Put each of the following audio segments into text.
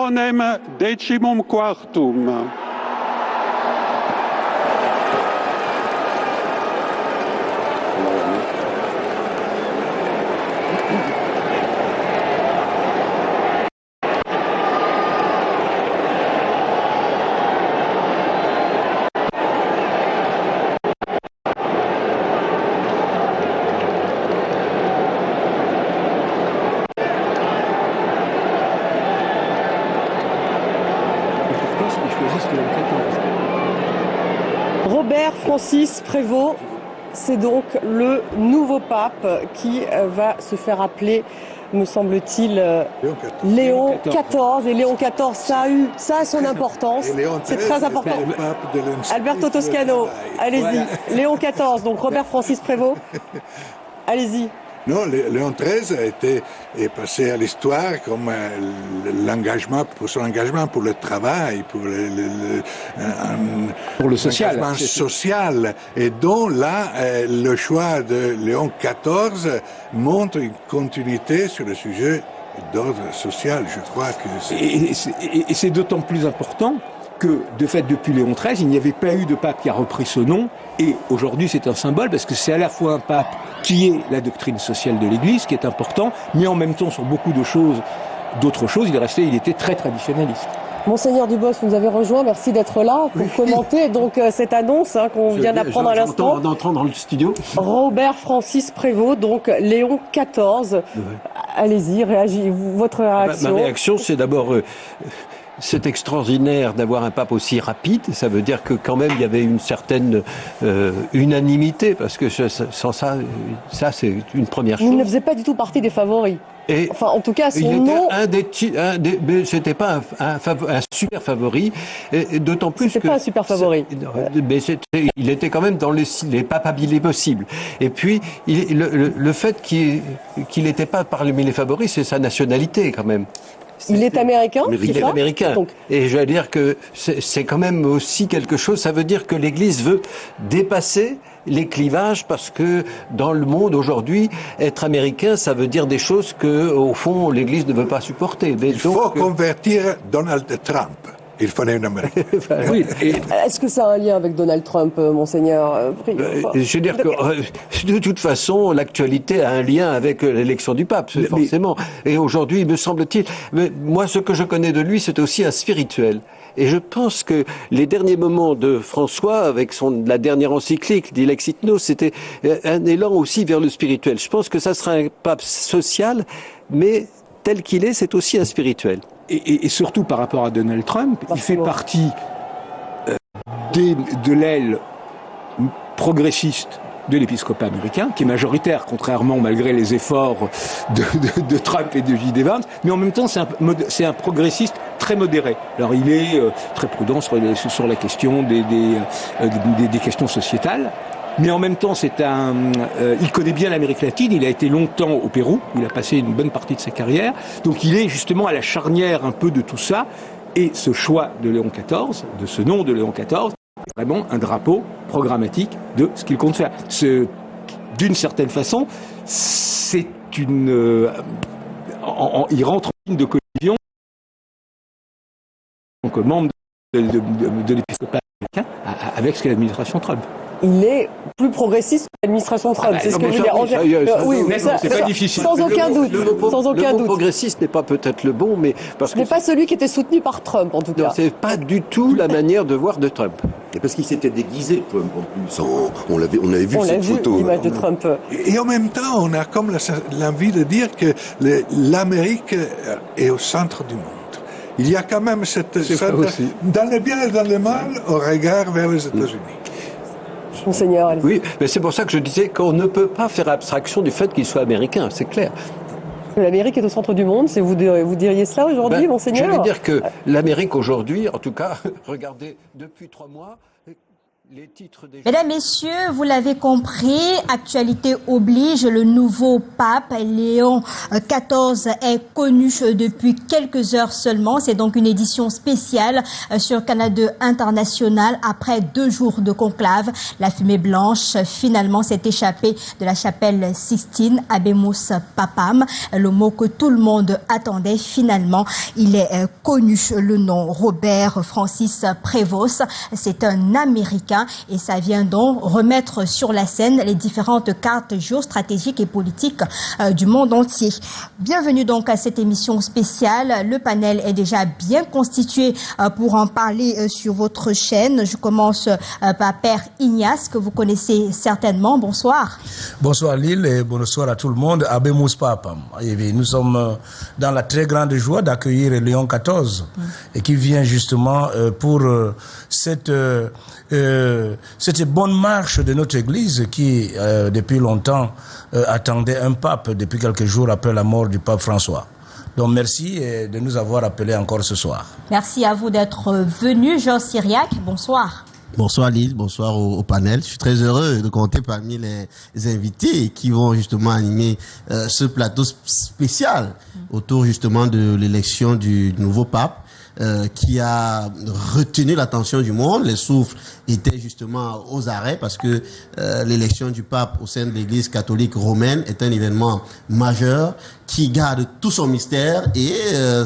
patronem decimum quartum. Robert Francis Prévost, c'est donc le nouveau pape qui va se faire appeler, me semble-t-il, Léon XIV. Et Léon XIV, ça a son importance. C'est très important. Alberto Toscano, allez-y. Voilà. Léon XIV, donc Robert Francis Prévost. Allez-y. Non, Léon XIII est passé à l'histoire comme l'engagement, pour son engagement pour le travail, pour le social. L'engagement social. Et dont là, le choix de Léon XIV montre une continuité sur le sujet d'ordre social. Je crois que et c'est d'autant plus important que, de fait, depuis Léon XIII, il n'y avait pas eu de pape qui a repris ce nom. Et aujourd'hui, c'est un symbole parce que c'est à la fois un pape qui est la doctrine sociale de l'Église, qui est important, mais en même temps, sur beaucoup d'autres choses, il était très traditionnaliste. Monseigneur Dubos, vous nous avez rejoint. Merci d'être là pour commenter donc cette annonce qu'on vient d'apprendre à l'instant. En entrant dans le studio. Robert Francis Prévost, donc Léon XIV. Oui. Allez-y, votre réaction. Ma réaction, c'est d'abord... c'est extraordinaire d'avoir un pape aussi rapide. Ça veut dire que quand même il y avait une certaine unanimité, parce que sans ça c'est une première chose. Il ne faisait pas du tout partie des favoris. Et enfin, en tout cas, son nom... c'était pas un super favori, et d'autant plus c'était pas un super favori. Mais il était quand même dans les papabilés possibles. Et puis, le fait qu'il n'était pas parmi les favoris, c'est sa nationalité quand même. Il est américain. Il est américain. Donc. Et je veux dire que c'est quand même aussi quelque chose. Ça veut dire que l'Église veut dépasser les clivages, parce que dans le monde aujourd'hui, être américain, ça veut dire des choses que, au fond, l'Église ne veut pas supporter. Il faut convertir Donald Trump. Il fallait une Américaine. Oui. Est-ce que ça a un lien avec Donald Trump, Monseigneur Je veux dire que, de toute façon, l'actualité a un lien avec l'élection du pape, forcément. Et aujourd'hui, me semble-t-il, moi, ce que je connais de lui, c'est aussi un spirituel. Et je pense que les derniers moments de François, avec la dernière encyclique, Dilexit Nos, c'était un élan aussi vers le spirituel. Je pense que ça sera un pape social, mais tel qu'il est, c'est aussi un spirituel. Et surtout par rapport à Donald Trump, il fait partie de l'aile progressiste de l'épiscopat américain, qui est majoritaire, contrairement, malgré les efforts de Trump et de J.D. Vance, mais en même temps, c'est un progressiste très modéré. Alors, il est très prudent sur la question des questions sociétales, mais en même temps, il connaît bien l'Amérique latine, il a été longtemps au Pérou, où il a passé une bonne partie de sa carrière, donc il est justement à la charnière un peu de tout ça, et ce choix de Léon XIV, de ce nom de Léon XIV, vraiment un drapeau programmatique de ce qu'il compte faire. D'une certaine façon, c'est il rentre en ligne de collision en tant que membre de l'épiscopat américain avec ce qu'est l'administration Trump. Il est plus progressiste que l'administration Trump. C'est ce que je veux dire. Oui, mais c'est pas difficile. Sans aucun doute. Le mot progressiste n'est pas peut-être le bon, mais ce n'est pas celui qui était soutenu par Trump, en tout cas. Non, c'est pas du tout la manière de voir de Trump. Et parce qu'il s'était déguisé, Trump, en plus. On avait vu cette photo. L'image de Trump. Et en même temps, on a comme l'envie de dire que l'Amérique est au centre du monde. Il y a quand même dans le bien et dans le mal, au regard vers les États-Unis. Monseigneur, allez-y. Oui, mais c'est pour ça que je disais qu'on ne peut pas faire abstraction du fait qu'il soit américain, c'est clair. L'Amérique est au centre du monde, vous diriez cela aujourd'hui, Monseigneur ? Je veux dire que l'Amérique aujourd'hui, en tout cas, regardez, depuis 3 mois, Mesdames, Messieurs, vous l'avez compris, actualité oblige, le nouveau pape Léon XIV est connu depuis quelques heures seulement. C'est donc une édition spéciale sur Canal 2 International. Après 2 jours de conclave, la fumée blanche finalement s'est échappée de la chapelle Sixtine, Habemus Papam. Le mot que tout le monde attendait finalement, il est connu, le nom Robert Francis Prévost. C'est un Américain et ça vient donc remettre sur la scène les différentes cartes géostratégiques et politiques du monde entier. Bienvenue donc à cette émission spéciale. Le panel est déjà bien constitué pour en parler sur votre chaîne. Je commence par Père Ignace, que vous connaissez certainement. Bonsoir. Bonsoir Lille et bonsoir à tout le monde. Habemus Papam. Nous sommes dans la très grande joie d'accueillir Léon XIV et qui vient justement pour cette bonne marche de notre Église qui, depuis longtemps, attendait un pape depuis quelques jours après la mort du pape François. Donc merci de nous avoir appelés encore ce soir. Merci à vous d'être venu. Jean Syriac, bonsoir. Bonsoir Lille, bonsoir au panel. Je suis très heureux de compter parmi les invités qui vont justement animer ce plateau spécial autour justement de l'élection du nouveau pape. Qui a retenu l'attention du monde. Les souffles étaient justement aux arrêts parce que l'élection du pape au sein de l'Église catholique romaine est un événement majeur qui garde tout son mystère et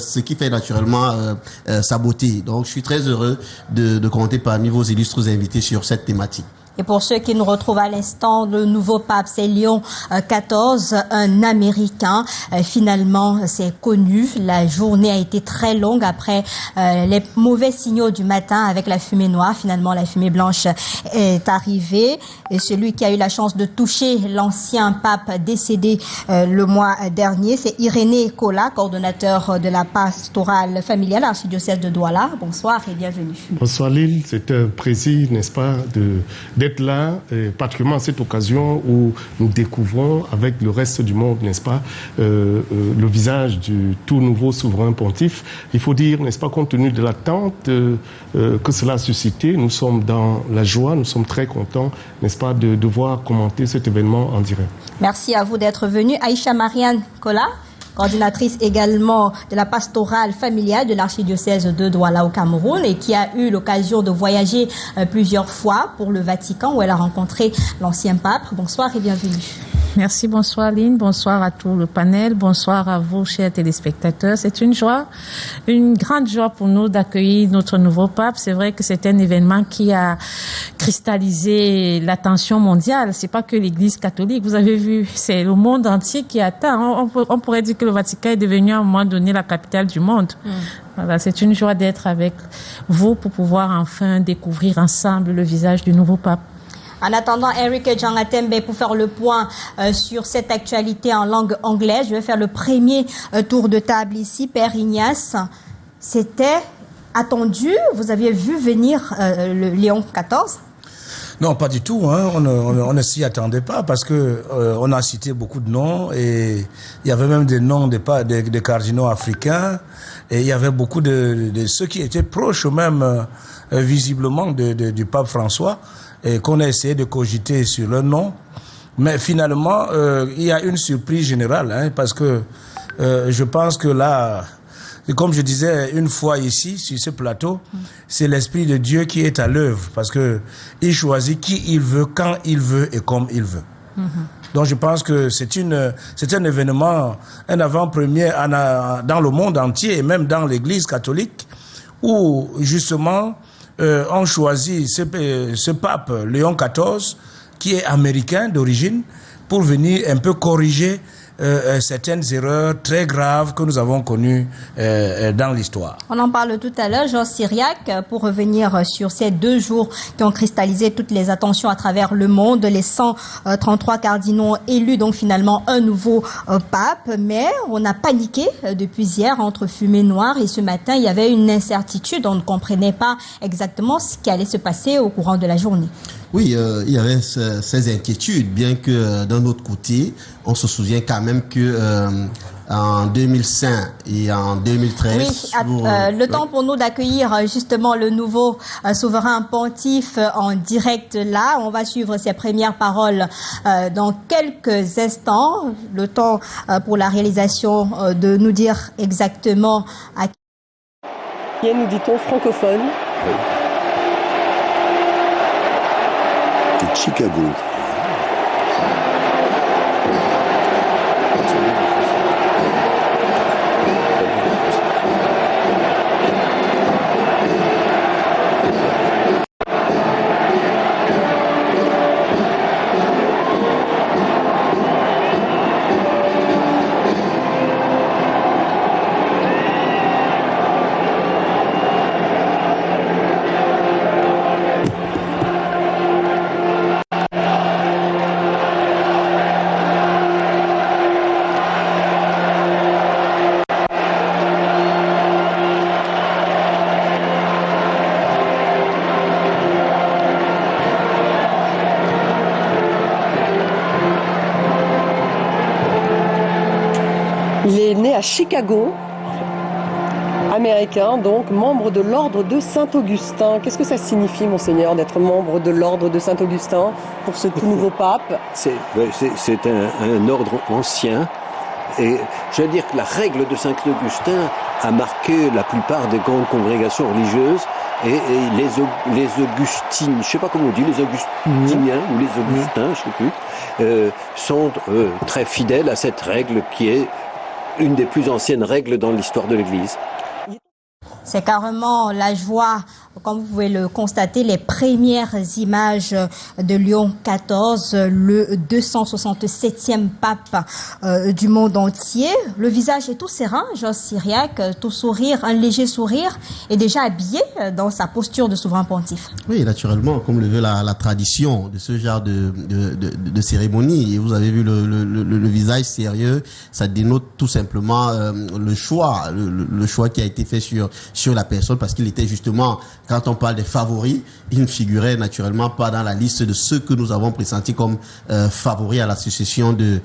ce qui fait naturellement sa beauté. Donc je suis très heureux de compter parmi vos illustres invités sur cette thématique. Et pour ceux qui nous retrouvent à l'instant, le nouveau pape, c'est Léon XIV, un Américain. Finalement, c'est connu. La journée a été très longue après les mauvais signaux du matin avec la fumée noire. Finalement, la fumée blanche est arrivée. Et celui qui a eu la chance de toucher l'ancien pape décédé le mois dernier, c'est Irénée Kola, coordonnateur de la pastorale familiale à l'archidiocèse de Douala. Bonsoir et bienvenue. Bonsoir Lille, c'est un plaisir, n'est-ce pas, d'être là, particulièrement à cette occasion où nous découvrons avec le reste du monde, n'est-ce pas, le visage du tout nouveau souverain pontife. Il faut dire, n'est-ce pas, compte tenu de l'attente que cela a suscité, nous sommes dans la joie, nous sommes très contents, n'est-ce pas, de devoir commenter cet événement en direct. Merci à vous d'être venu. Aïcha Marianne Kola, coordinatrice également de la pastorale familiale de l'archidiocèse de Douala au Cameroun et qui a eu l'occasion de voyager plusieurs fois pour le Vatican où elle a rencontré l'ancien pape. Bonsoir et bienvenue. Merci, bonsoir Lynn, bonsoir à tout le panel, bonsoir à vous chers téléspectateurs. C'est une joie, une grande joie pour nous d'accueillir notre nouveau pape. C'est vrai que c'est un événement qui a cristallisé l'attention mondiale. C'est pas que l'Église catholique, vous avez vu, c'est le monde entier qui attend. On pourrait dire que le Vatican est devenu à un moment donné la capitale du monde. Voilà, c'est une joie d'être avec vous pour pouvoir enfin découvrir ensemble le visage du nouveau pape. En attendant, Eric Jangatembe, pour faire le point sur cette actualité en langue anglaise, je vais faire le premier tour de table ici. Père Ignace, c'était attendu? Vous aviez vu venir le Léon XIV? Non, pas du tout. Hein. On ne s'y attendait pas parce que on a cité beaucoup de noms et il y avait même des noms des cardinaux africains et il y avait beaucoup de ceux qui étaient proches même visiblement du pape François et qu'on a essayé de cogiter sur leur nom. Mais finalement, il y a une surprise générale hein, parce que je pense que là, comme je disais une fois ici, sur ce plateau, c'est l'Esprit de Dieu qui est à l'œuvre parce que il choisit qui il veut, quand il veut et comme il veut. Donc je pense que c'est un événement, un avant-première dans le monde entier et même dans l'Église catholique où justement on choisit ce pape Léon XIV qui est américain d'origine pour venir un peu corriger certaines erreurs très graves que nous avons connues dans l'histoire. On en parle tout à l'heure, Jean Syriac, pour revenir sur ces 2 jours qui ont cristallisé toutes les attentions à travers le monde, les 133 cardinaux élus, donc finalement un nouveau pape, mais on a paniqué depuis hier entre fumée noire et ce matin, il y avait une incertitude, on ne comprenait pas exactement ce qui allait se passer au courant de la journée. Oui, il y avait ces inquiétudes, bien que d'un autre côté, on se souvient quand même que en 2005 et en 2013. Oui, le temps pour nous d'accueillir justement le nouveau souverain pontife en direct là. On va suivre ses premières paroles dans quelques instants. Le temps pour la réalisation de nous dire exactement à qui est, nous dit-on, francophone. Oui. C'est de Chicago. Il est né à Chicago, américain, donc membre de l'ordre de Saint-Augustin. Qu'est-ce que ça signifie, monseigneur, d'être membre de l'ordre de Saint-Augustin pour ce tout nouveau pape? C'est un ordre ancien. Et je veux dire que la règle de Saint-Augustin a marqué la plupart des grandes congrégations religieuses. Et les Augustines, je sais pas comment on dit, les Augustiniens ou les Augustins, je sais plus, sont très fidèles à cette règle qui est une des plus anciennes règles dans l'histoire de l'Église. C'est carrément la joie, comme vous pouvez le constater, les premières images de Léon XIV, le 267e pape du monde entier. Le visage est tout serein, Georges Syriac, tout sourire, un léger sourire, et déjà habillé dans sa posture de souverain pontife. Oui, naturellement, comme le veut la tradition de ce genre de cérémonie. Et vous avez vu le visage sérieux, ça dénote tout simplement le choix qui a été fait sur la personne, parce qu'il était justement, quand on parle des favoris, il ne figurait naturellement pas dans la liste de ceux que nous avons pressentis comme favoris à la succession du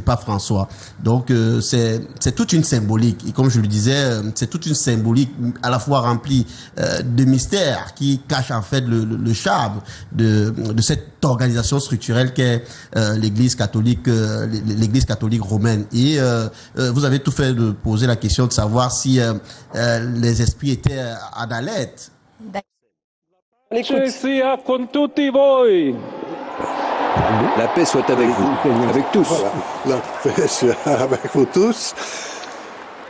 pape François. Donc c'est toute une symbolique, et comme je le disais, c'est toute une symbolique à la fois remplie de mystères qui cache en fait le charme de cette organisation structurelle qu'est l'Église catholique romaine. Et vous avez tout fait de poser la question de savoir si les esprits étaient en alerte. La paix soit avec vous, avec tous. Voilà. La paix soit avec vous tous.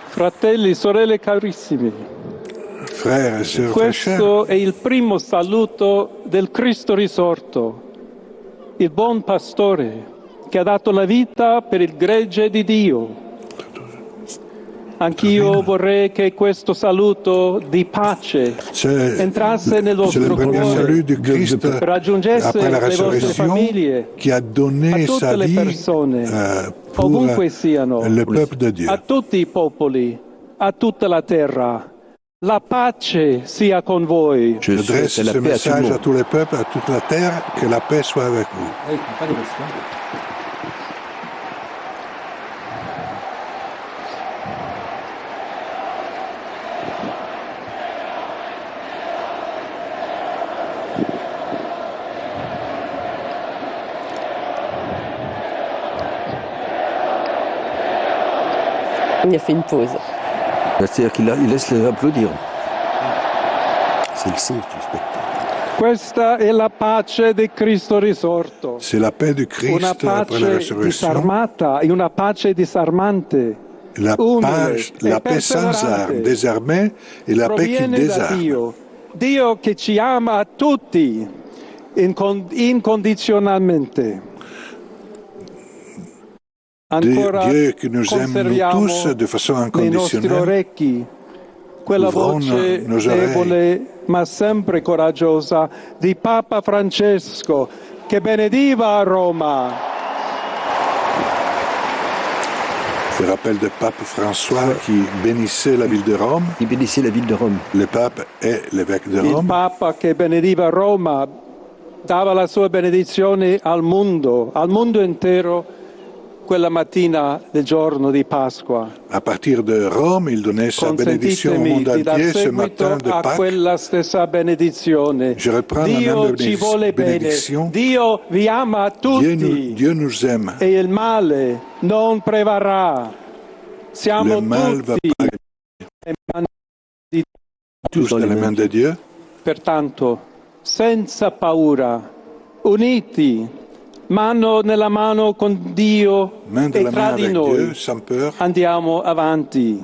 Fratelli, sorelle carissimi. Frères et sœurs très chers. Questo è il primo saluto del Cristo risorto, il buon pastore che ha dato la vita per il gregge di Dio. Anch'io vorrei che questo saluto di pace entrasse nel vostro cuore, raggiungesse le vostre famiglie, a tutte le persone, ovunque siano, a tutti i popoli, a tutta la terra. La pace sia con voi. Je adresse ce message à tous les peuples, à toute la terre, que la paix soit avec vous. Il a fait une pause. C'est-à-dire qu'il laisse les applaudir. C'est le sens du spectacle. Questa è la pace di Cristo risorto. C'est la paix de Christ après la résurrection. Disarmata e una pace disarmante. La paix sans armes, désarmée, et la paix qui désarme. Dio che ci ama a tutti incondizionalmente. Dieu qui nous aime nous tous de façon inconditionnelle. Quella voce debole ma sempre coraggiosa di Papa Francesco che benediva a Roma. Je rappelle de Pape François qui bénissait la ville de Rome. Il bénissait la ville de Rome. Le pape est l'évêque de Rome. Il Papa che benediva Roma dava la sua benedizione al mondo intero quella mattina del giorno di Pasqua. À partir de Rome, il donnait sa bénédiction au monde entier ce matin de a Pâques. quella stessa benedizione. Je reprends la Dio même ci vuole bene, bénédiction. Dio vi ama tutti. Dieu nous aime. E il male non prevarrà. Siamo Le mal va tutti pas tous dans les mains de Dieu. Pertanto, senza paura, uniti, mano nella mano con Dio e tra di noi, andiamo avanti.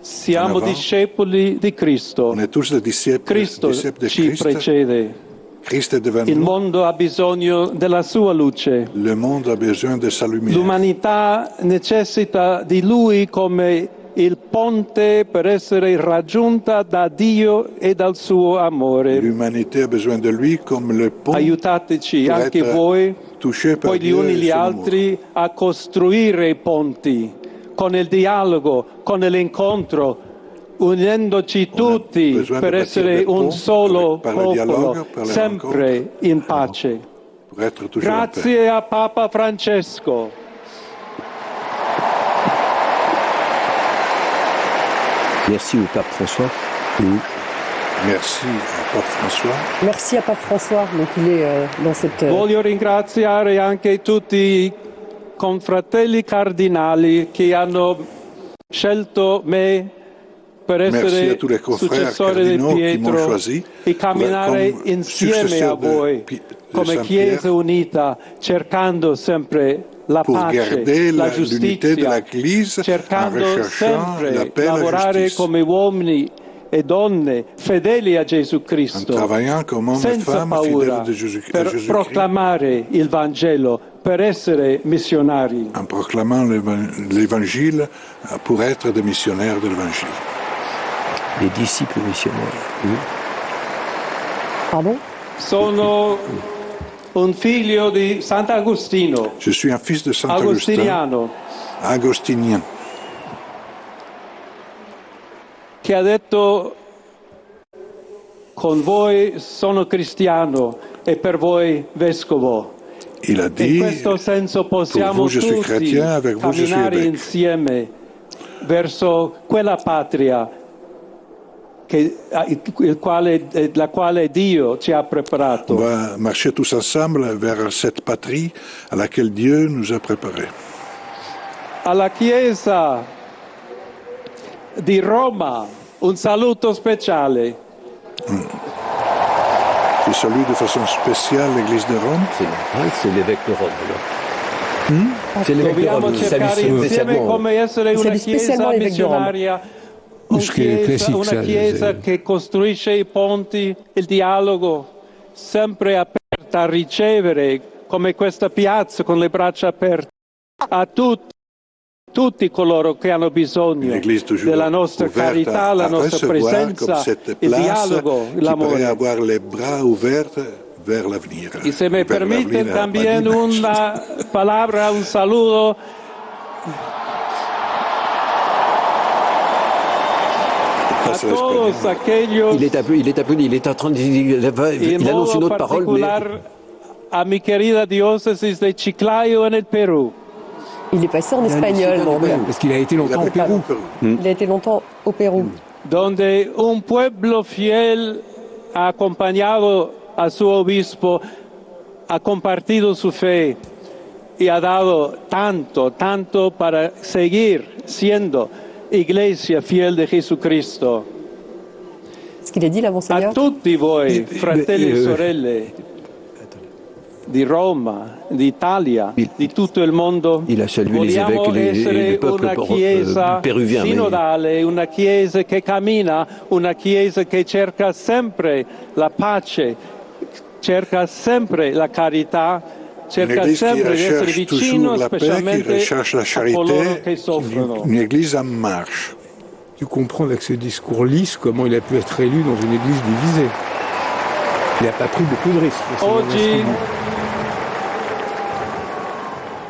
Siamo discepoli di Cristo. On est tous des disciples, Cristo disciples de ci Christ. precede. Christ est devant Il nous. mondo ha bisogno della sua luce. Le monde a besoin de sa lumière. L'umanità necessita di Lui come il ponte per essere raggiunta da Dio e dal suo amore. L'humanité a besoin de lui comme le pont. Aiutateci pour anche être voi, touché par poi gli Dieu uni et gli son altri, a costruire i ponti con il dialogo, con l'incontro, unendoci tutti per essere un solo popolo, sempre in pace. Grazie a Papa Francesco. Merci au pape François. Merci à Pape François. Merci à Pape François. Donc il est dans cette... Voglio ringraziare anche tutti i confratelli cardinali che hanno scelto me per essere successore di Pietro e camminare insieme a voi come Chiesa unita, cercando sempre la pace, la giustizia, cercando sempre di lavorare come uomini e donne fedeli a Gesù Cristo, senza paura, per proclamare il Vangelo, per essere missionari. En proclamant l'évangile pour être des missionnaires de l'évangile. Les disciples missionnaires. Pardon? Sono un figlio di Sant'Agostino. Je suis un fils de Saint-Augustin. Agostiniano. Agostinien. Che ha detto: con voi sono cristiano e per voi vescovo. Il a dit, in questo senso possiamo vous, je suis tutti chrétien, avec vous, je suis camminare évêque. insieme verso quella patria la quale Dio ci ha preparato. On va marcher tous ensemble vers cette patrie à laquelle Dieu nous a préparés. Alla Chiesa di Roma un saluto speciale. Je salue de façon spéciale l'Église de Rome. C'est l'évêque de Rome, alors. C'est l'évêque de Dobbiamo Rome. cercare insieme come essere una Chiesa missionaria, una Chiesa che costruisce i ponti, il dialogo, sempre aperta a ricevere, come questa piazza con le braccia aperte, a tutti coloro che hanno bisogno della nostra carità, la nostra presenza, il dialogo, l'amore. Avoir les bras ouverts vers l'avenir. Y se me permite también una palabra, un saludo a todos aquellos, il est applaudi, il est en train de il annonce une autre parole. Mais... a mi querida diócesis de Chiclayo en el Perú. Il est passé en espagnol, donc. Parce qu'il a été longtemps au Pérou. Il a été longtemps au Pérou. Donde un pueblo fiel ha acompañado a su obispo, ha compartido su fe y ha dado tanto para seguir siendo iglesia fiel de Jesucristo. Ce qu'il a dit là, Monseigneur? A tutti voi, fratelli e sorelle di Roma, d'Italia, di tutto il mondo, il a salué les vogliamo évêques et essere le peuple una chiesa péruvien. sinodale, una chiesa che cammina, una chiesa che cerca sempre la pace, cerca sempre la carità, cerca sempre di essere vicino, specialmente a coloro che soffrono. Une église en marche. Tu comprends avec ce discours lisse comment il a pu être élu dans une église divisée. Il n'a pas pris beaucoup de risques. Oggi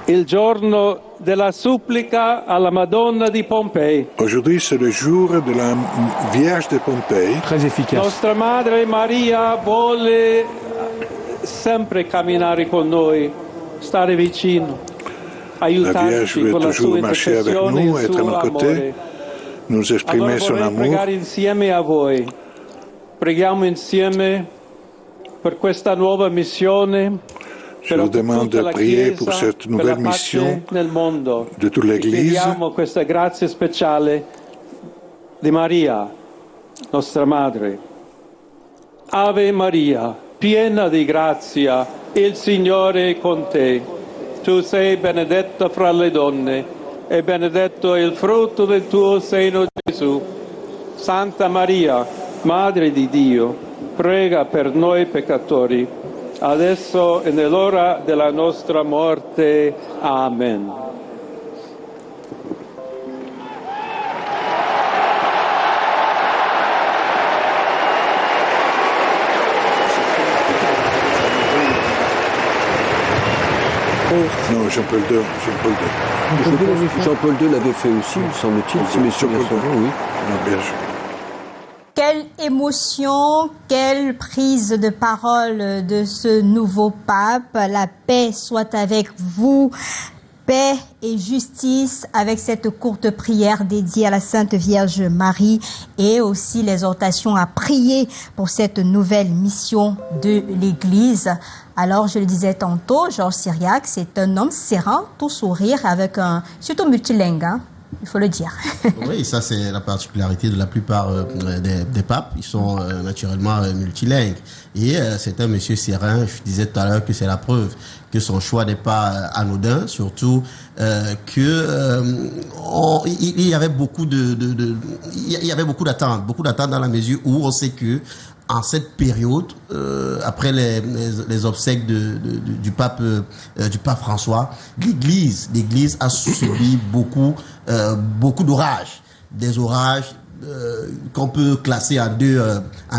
il giorno della supplica alla Madonna di Pompei. Aujourd'hui, c'est le jour de la Vierge de Pompei. Très efficace. Nostra Madre Maria vuole sempre camminare con noi, stare vicino. La Vierge veut toujours marcher avec nous, être à nos côtés, nous exprimer son amour. Preghiamo insieme per questa nuova missione. Je vous demande de prier pour cette nouvelle mission de toute l'Église. Chiediamo questa grazia speciale di Maria, nostra madre. Ave Maria, piena di grazia, il Signore è con te. Tu sei benedetta fra le donne e benedetto è il frutto del tuo seno, Gesù. Santa Maria, Madre di Dio, prega per noi peccatori, adesso e nell'ora della nostra morte. Amen. Non, Jean-Paul II. Jean-Paul II l'avait fait aussi, semble-t-il, si mes souvenirs sont bons, oui. Non, bien sûr. Quelle émotion, quelle prise de parole de ce nouveau pape. La paix soit avec vous. Paix et justice avec cette courte prière dédiée à la Sainte Vierge Marie et aussi l'exhortation à prier pour cette nouvelle mission de l'Église. Alors, je le disais tantôt, Georges Syriac, c'est un homme serein, tout sourire, avec surtout multilingue, hein, il faut le dire. Oui, ça c'est la particularité de la plupart des papes. Ils sont naturellement multilingues. Et c'est un monsieur serein. Je disais tout à l'heure que c'est la preuve que son choix n'est pas anodin, surtout il y avait beaucoup d'attentes dans la mesure où on sait que en cette période, après les obsèques du pape François, l'Église a subi beaucoup d'orages, des orages qu'on peut classer en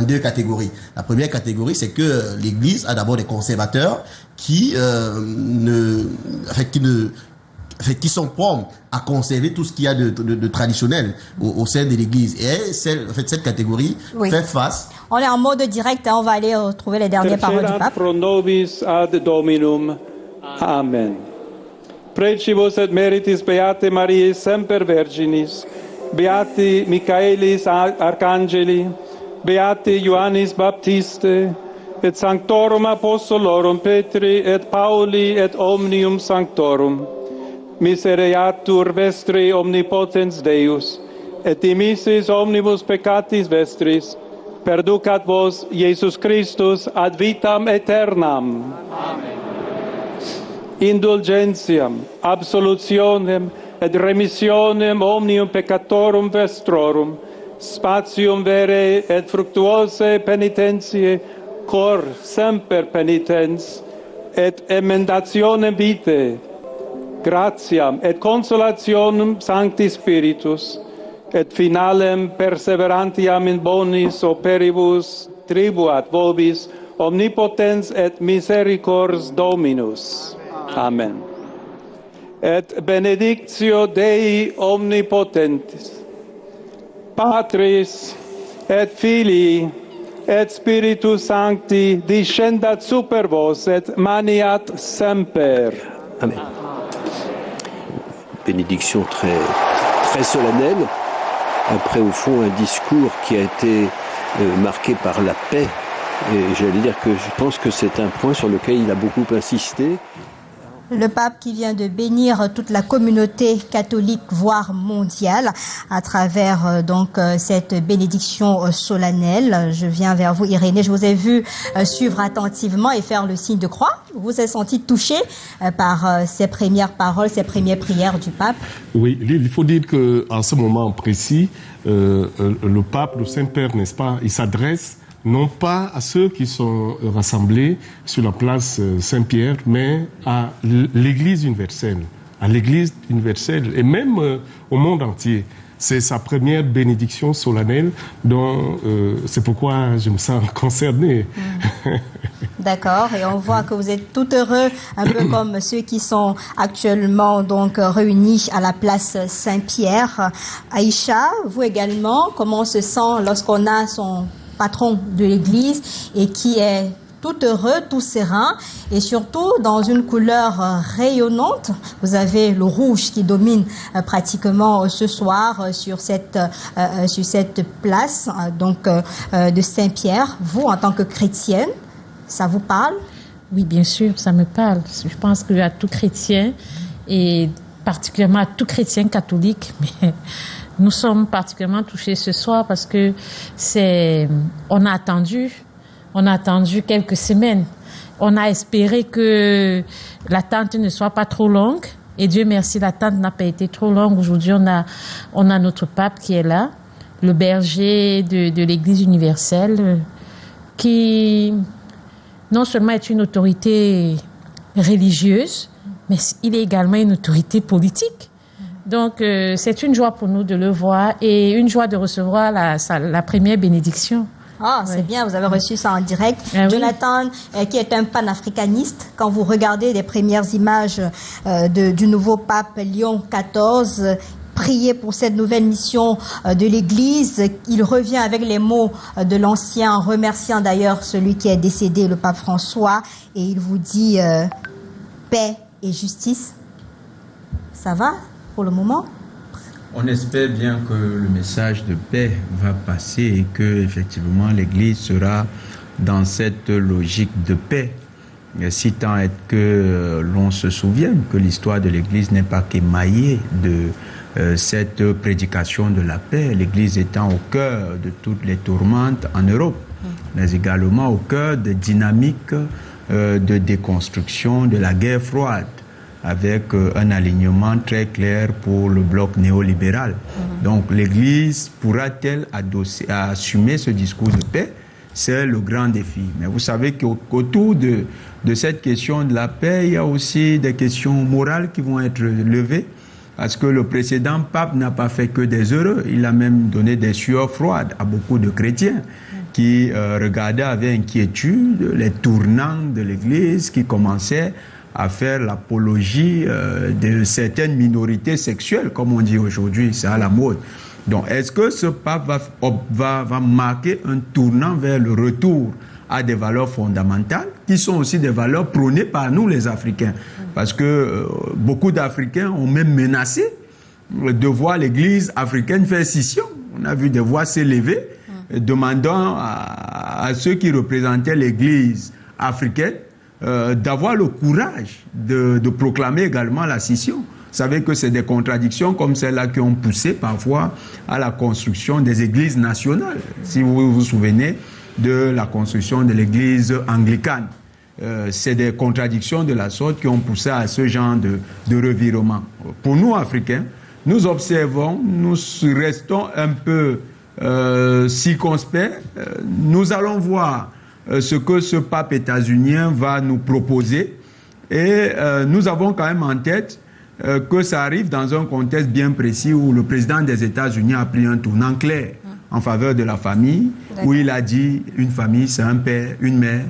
deux catégories. La première catégorie, c'est que l'Église a d'abord des conservateurs qui sont prompts à conserver tout ce qu'il y a de traditionnel au sein de l'Église. Et cette catégorie fait face. On est en mode direct, hein, on va aller retrouver les dernières paroles du pape. Pro nobis ad Dominum. Amen. Precibus et meritis Beate Mariae semper Virginis, Beati Michaelis Arcangeli, Beati Ioannis Baptiste, et Sanctorum Apostolorum Petri et Pauli et omnium Sanctorum. Misereatur vestri omnipotens Deus, et dimissis omnibus peccatis vestris, perducat vos Iesus Christus ad vitam aeternam. Amen. Indulgentiam, absolutionem et remissionem omnium peccatorum vestrorum, spatium vere et fructuose penitentiae, cor semper penitens, et emendationem vitae, gratiam et consolationem Sancti Spiritus, et finalem perseverantiam in bonis operibus tribuat vobis omnipotens et misericords Dominus. Amen. Et benedictio Dei omnipotentis, Patris et Filii et Spiritus Sancti descendat super vos et maniat semper. Amen. Bénédiction très solennelle. Après, au fond, un discours qui a été marqué par la paix. Et j'allais dire que je pense que c'est un point sur lequel il a beaucoup insisté. Le pape qui vient de bénir toute la communauté catholique, voire mondiale, à travers cette bénédiction solennelle. Je viens vers vous, Irénée. Je vous ai vu suivre attentivement et faire le signe de croix. Vous vous êtes senti touché par ces premières paroles, ces premières prières du pape? Oui, il faut dire qu'en ce moment précis, le pape, le Saint-Père, n'est-ce pas, il s'adresse non pas à ceux qui sont rassemblés sur la place Saint-Pierre, mais à l'Église universelle, et même au monde entier. C'est sa première bénédiction solennelle, dont c'est pourquoi je me sens concerné. D'accord, et on voit que vous êtes tout heureux, un peu comme ceux qui sont actuellement réunis à la place Saint-Pierre. Aïcha, vous également, comment on se sent lorsqu'on a son patron de l'Église et qui est tout heureux, tout serein et surtout dans une couleur rayonnante. Vous avez le rouge qui domine pratiquement ce soir sur cette place de Saint-Pierre. Vous, en tant que chrétienne, ça vous parle? Oui, bien sûr, ça me parle. Je pense qu'à tout chrétien et particulièrement à tout chrétien catholique, mais nous sommes particulièrement touchés ce soir parce que on a attendu quelques semaines. On a espéré que l'attente ne soit pas trop longue. Et Dieu merci, l'attente n'a pas été trop longue. Aujourd'hui, on a notre pape qui est là, le berger de l'Église universelle, qui non seulement est une autorité religieuse, mais il est également une autorité politique. Donc, c'est une joie pour nous de le voir et une joie de recevoir la première bénédiction. Ah, c'est bien, vous avez reçu ça en direct. Jonathan, qui est un panafricaniste, quand vous regardez les premières images du nouveau pape Léon XIV, prier pour cette nouvelle mission de l'Église, il revient avec les mots de l'ancien, remerciant d'ailleurs celui qui est décédé, le pape François, et il vous dit paix et justice. Ça va pour le moment? On espère bien que le message de paix va passer et que effectivement l'Église sera dans cette logique de paix. Si tant est que l'on se souvienne que l'histoire de l'Église n'est pas qu'émaillée de cette prédication de la paix, l'Église étant au cœur de toutes les tourmentes en Europe, mais également au cœur des dynamiques de déconstruction de la guerre froide, avec un alignement très clair pour le bloc néolibéral. Donc l'Église pourra-t-elle assumer ce discours de paix? C'est le grand défi. Mais vous savez qu'autour de cette question de la paix, il y a aussi des questions morales qui vont être levées, parce que le précédent pape n'a pas fait que des heureux. Il a même donné des sueurs froides à beaucoup de chrétiens qui regardaient avec inquiétude les tournants de l'Église qui commençaient à faire l'apologie de certaines minorités sexuelles, comme on dit aujourd'hui, c'est à la mode. Donc, est-ce que ce pape va marquer un tournant vers le retour à des valeurs fondamentales, qui sont aussi des valeurs prônées par nous, les Africains? Parce que beaucoup d'Africains ont même menacé de voir l'Église africaine faire scission. On a vu des voix s'élever, demandant à ceux qui représentaient l'Église africaine d'avoir le courage de proclamer également la scission. Vous savez que c'est des contradictions comme celles-là qui ont poussé parfois à la construction des églises nationales. Si vous vous souvenez de la construction de l'église anglicane, c'est des contradictions de la sorte qui ont poussé à ce genre de revirement. Pour nous, Africains, nous observons, nous restons un peu circonspects. Nous allons voir ce que ce pape états-unien va nous proposer. Et nous avons quand même en tête que ça arrive dans un contexte bien précis où le président des États-Unis a pris un tournant clair en faveur de la famille, où il a dit une famille, c'est un père, une mère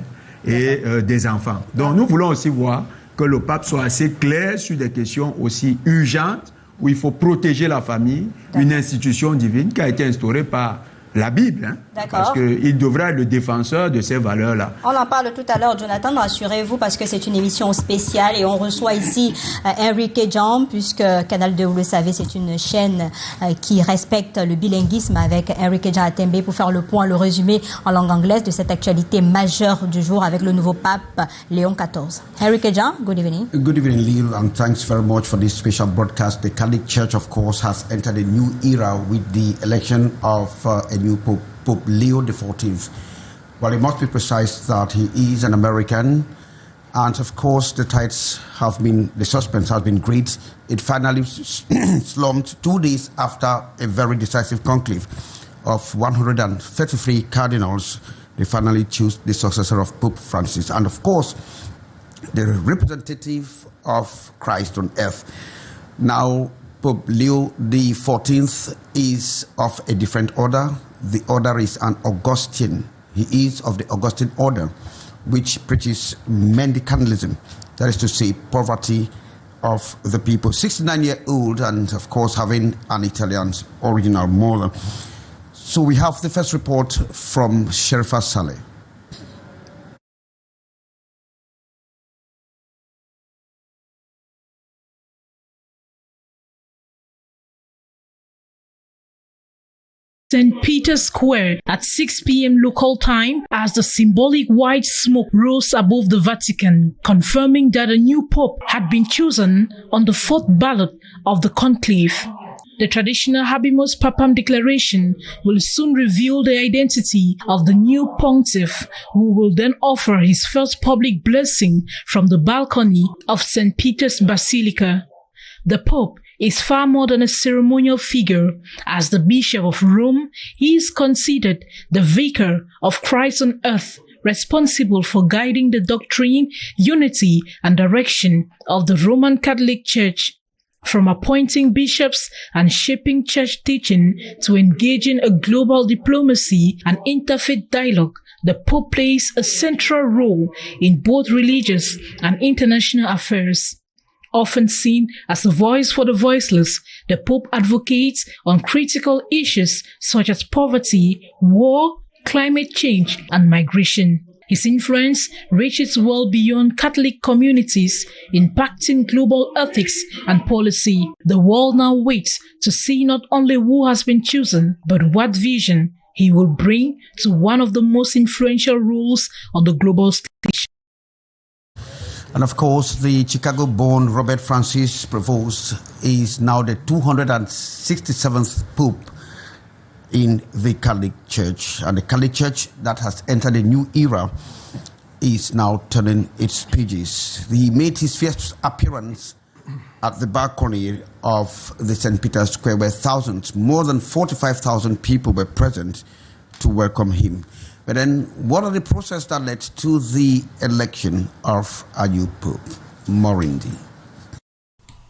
et des enfants. Donc nous voulons aussi voir que le pape soit assez clair sur des questions aussi urgentes, où il faut protéger la famille, une institution divine qui a été instaurée par la Bible, parce qu'il devra être le défenseur de ces valeurs-là. On en parle tout à l'heure, Jonathan, rassurez-vous, parce que c'est une émission spéciale et on reçoit ici Enrique Jean, puisque Canal 2, vous le savez, c'est une chaîne qui respecte le bilinguisme, avec Enrique Jean Atembe pour faire le point, le résumé en langue anglaise de cette actualité majeure du jour avec le nouveau pape Léon XIV. Enrique Jean, good evening. Good evening, Lil, and thanks very much for this special broadcast. The Catholic Church, of course, has entered a new era with the election of a new Pope, Pope Leo XIV. Well, it must be precise that he is an American, and of course the suspense has been great. It finally slumped 2 days after a very decisive conclave of 133 cardinals. They finally choose the successor of Pope Francis, and of course the representative of Christ on earth. Now, Pope Leo XIV is of a different order. The order is an Augustine. He is of the Augustine order, which preaches mendicantalism, that is to say, poverty of the people. 69-year-old, and of course having an Italian original mother. So we have the first report from Sherifa Saleh. St. Peter's Square at 6 p.m. local time as the symbolic white smoke rose above the Vatican, confirming that a new pope had been chosen on the fourth ballot of the conclave. The traditional Habemus Papam declaration will soon reveal the identity of the new pontiff, who will then offer his first public blessing from the balcony of St. Peter's Basilica. The Pope is far more than a ceremonial figure. As the Bishop of Rome, he is considered the vicar of Christ on earth, responsible for guiding the doctrine, unity, and direction of the Roman Catholic Church. From appointing bishops and shaping church teaching to engaging a global diplomacy and interfaith dialogue, the Pope plays a central role in both religious and international affairs. Often seen as a voice for the voiceless, the Pope advocates on critical issues such as poverty, war, climate change, and migration. His influence reaches well beyond Catholic communities, impacting global ethics and policy. The world now waits to see not only who has been chosen, but what vision he will bring to one of the most influential roles on the global stage. And of course, the Chicago-born Robert Francis Prevost is now the 267th Pope in the Catholic Church. And the Catholic Church that has entered a new era is now turning its pages. He made his first appearance at the balcony of the St. Peter's Square, where thousands, more than 45,000 people were present to welcome him. But then, what are the process that led to the election of a new Pope? Morindi.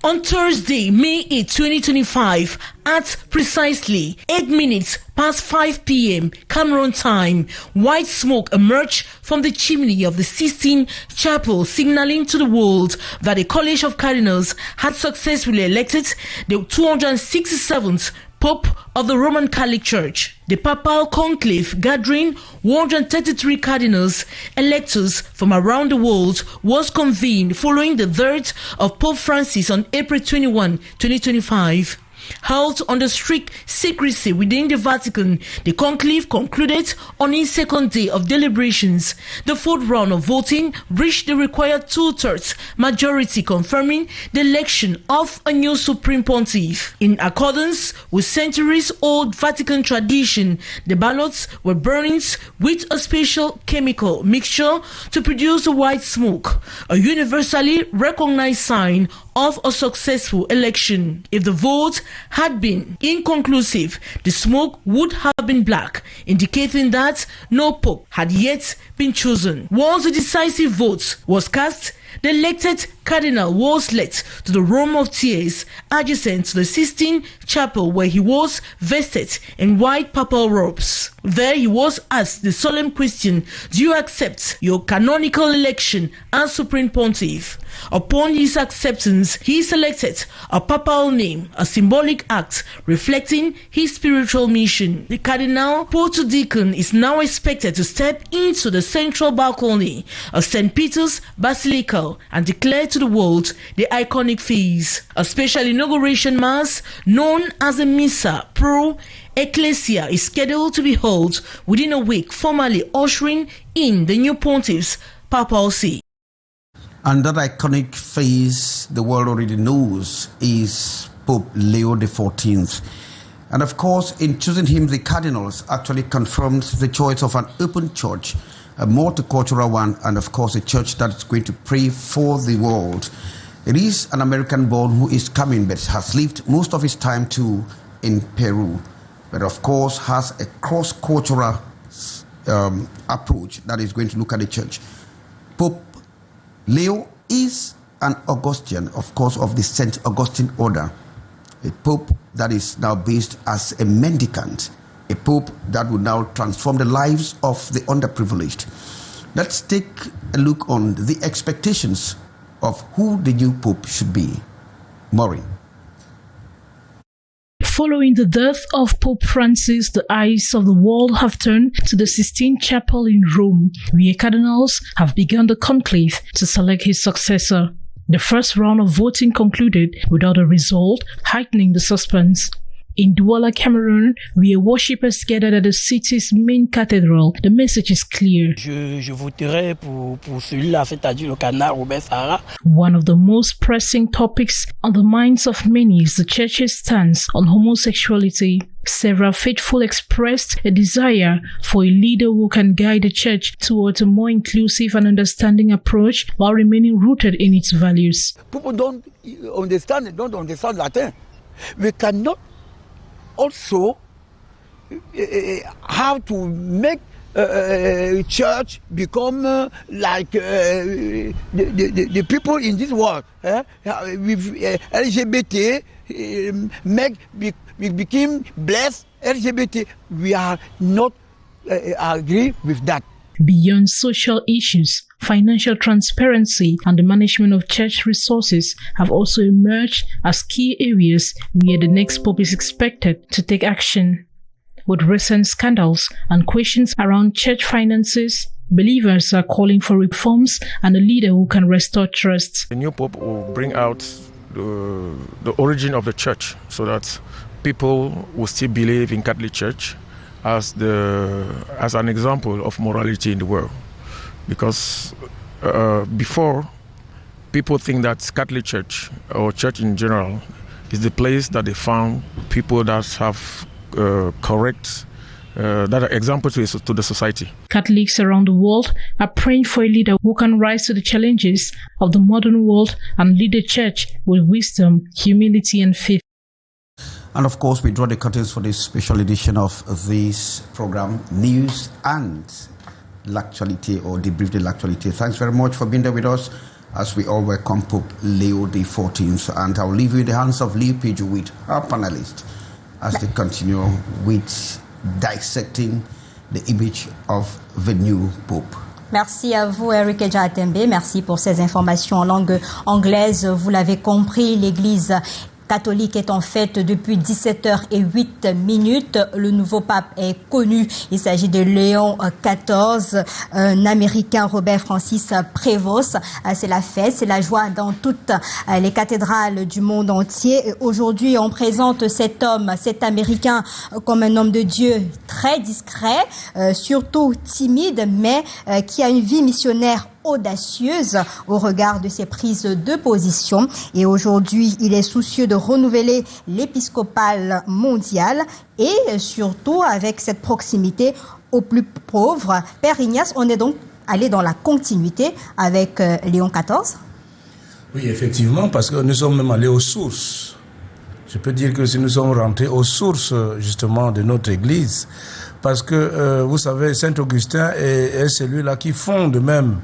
On Thursday, May 8, 2025, at precisely 8 minutes past 5 p.m. Cameroon time, white smoke emerged from the chimney of the Sistine Chapel, signaling to the world that the College of Cardinals had successfully elected the 267th Pope of the Roman Catholic Church. The papal conclave, gathering 133 cardinals electors from around the world, was convened following the death of Pope Francis on April 21, 2025. Held under strict secrecy within the Vatican, the conclave concluded on its second day of deliberations. The fourth round of voting reached the required 2/3 majority, confirming the election of a new Supreme Pontiff. In accordance with centuries-old Vatican tradition, the ballots were burned with a special chemical mixture to produce the white smoke, a universally recognized sign of a successful election. If the vote had been inconclusive, the smoke would have been black, indicating that no pope had yet been chosen. Once the decisive vote was cast, the elected cardinal was led to the Room of Tears, adjacent to the Sistine Chapel, where he was vested in white papal robes. There he was asked the solemn question, "Do you accept your canonical election as Supreme Pontiff?" Upon his acceptance, he selected a papal name, a symbolic act reflecting his spiritual mission. The Cardinal Protodeacon is now expected to step into the central balcony of St. Peter's Basilica and declare to the world the iconic feast. A special inauguration mass known as the Missa Pro Ecclesia is scheduled to be held within a week, formally ushering in the new pontiff's papacy. And that iconic face the world already knows is Pope Leo XIV. And of course, in choosing him, the cardinals actually confirmed the choice of an open church, a multicultural one, and of course a church that is going to pray for the world. It is an American-born who is coming, but has lived most of his time too in Peru, but of course has a cross-cultural approach that is going to look at the church. Pope Leo is an Augustinian, of course, of the St. Augustine order, a pope that is now based as a mendicant, a pope that will now transform the lives of the underprivileged. Let's take a look on the expectations of who the new pope should be. Maureen. Following the death of Pope Francis, the eyes of the world have turned to the Sistine Chapel in Rome, where cardinals have begun the conclave to select his successor. The first round of voting concluded without a result, heightening the suspense. in Douala, Cameroon, where worshippers gathered at the city's main cathedral. The message is clear. Je voterai pour celui-là, c'est-à-dire le canard Robert Sarah. One of the most pressing topics on the minds of many is the church's stance on homosexuality. Several faithful expressed a desire for a leader who can guide the church towards a more inclusive and understanding approach while remaining rooted in its values. People don't understand Latin. We cannot also how to make church become like the people in this world with LGBT we became blessed LGBT. We are not agree with that. Beyond social issues, financial transparency and the management of church resources have also emerged as key areas where the next pope is expected to take action. With recent scandals and questions around church finances, believers are calling for reforms and a leader who can restore trust. The new pope will bring out the origin of the church so that people will still believe in Catholic Church as an example of morality in the world. Because before, people think that Catholic Church or church in general is the place that they found people that have correct, that are examples to the society. Catholics around the world are praying for a leader who can rise to the challenges of the modern world and lead the church with wisdom, humility, and faith. And of course, we draw the curtains for this special edition of this program, News and L'Actualité, or Debrief de l'Actualité. Thanks very much for being there with us as we all welcome Pope Leo XIV. And I'll leave you in the hands of Lee Piju with our panelists as they continue with dissecting the image of the new Pope. Merci à vous, Eric Edjatembe. Merci pour ces informations en langue anglaise. Vous l'avez compris, l'Église catholique est en fête depuis 17h08. Le nouveau pape est connu. Il s'agit de Léon XIV, un Américain, Robert Francis Prévost. C'est la fête, c'est la joie dans toutes les cathédrales du monde entier. Aujourd'hui, on présente cet homme, cet Américain, comme un homme de Dieu très discret, surtout timide, mais qui a une vie missionnaire audacieuse au regard de ses prises de position. Et aujourd'hui, il est soucieux de renouveler l'épiscopat mondial et surtout avec cette proximité aux plus pauvres. Père Ignace, on est donc allé dans la continuité avec Léon XIV. Oui, effectivement, parce que nous sommes même allés aux sources. Je peux dire que si nous sommes rentrés aux sources justement de notre Église, parce que vous savez, Saint Augustin est celui-là qui fonde même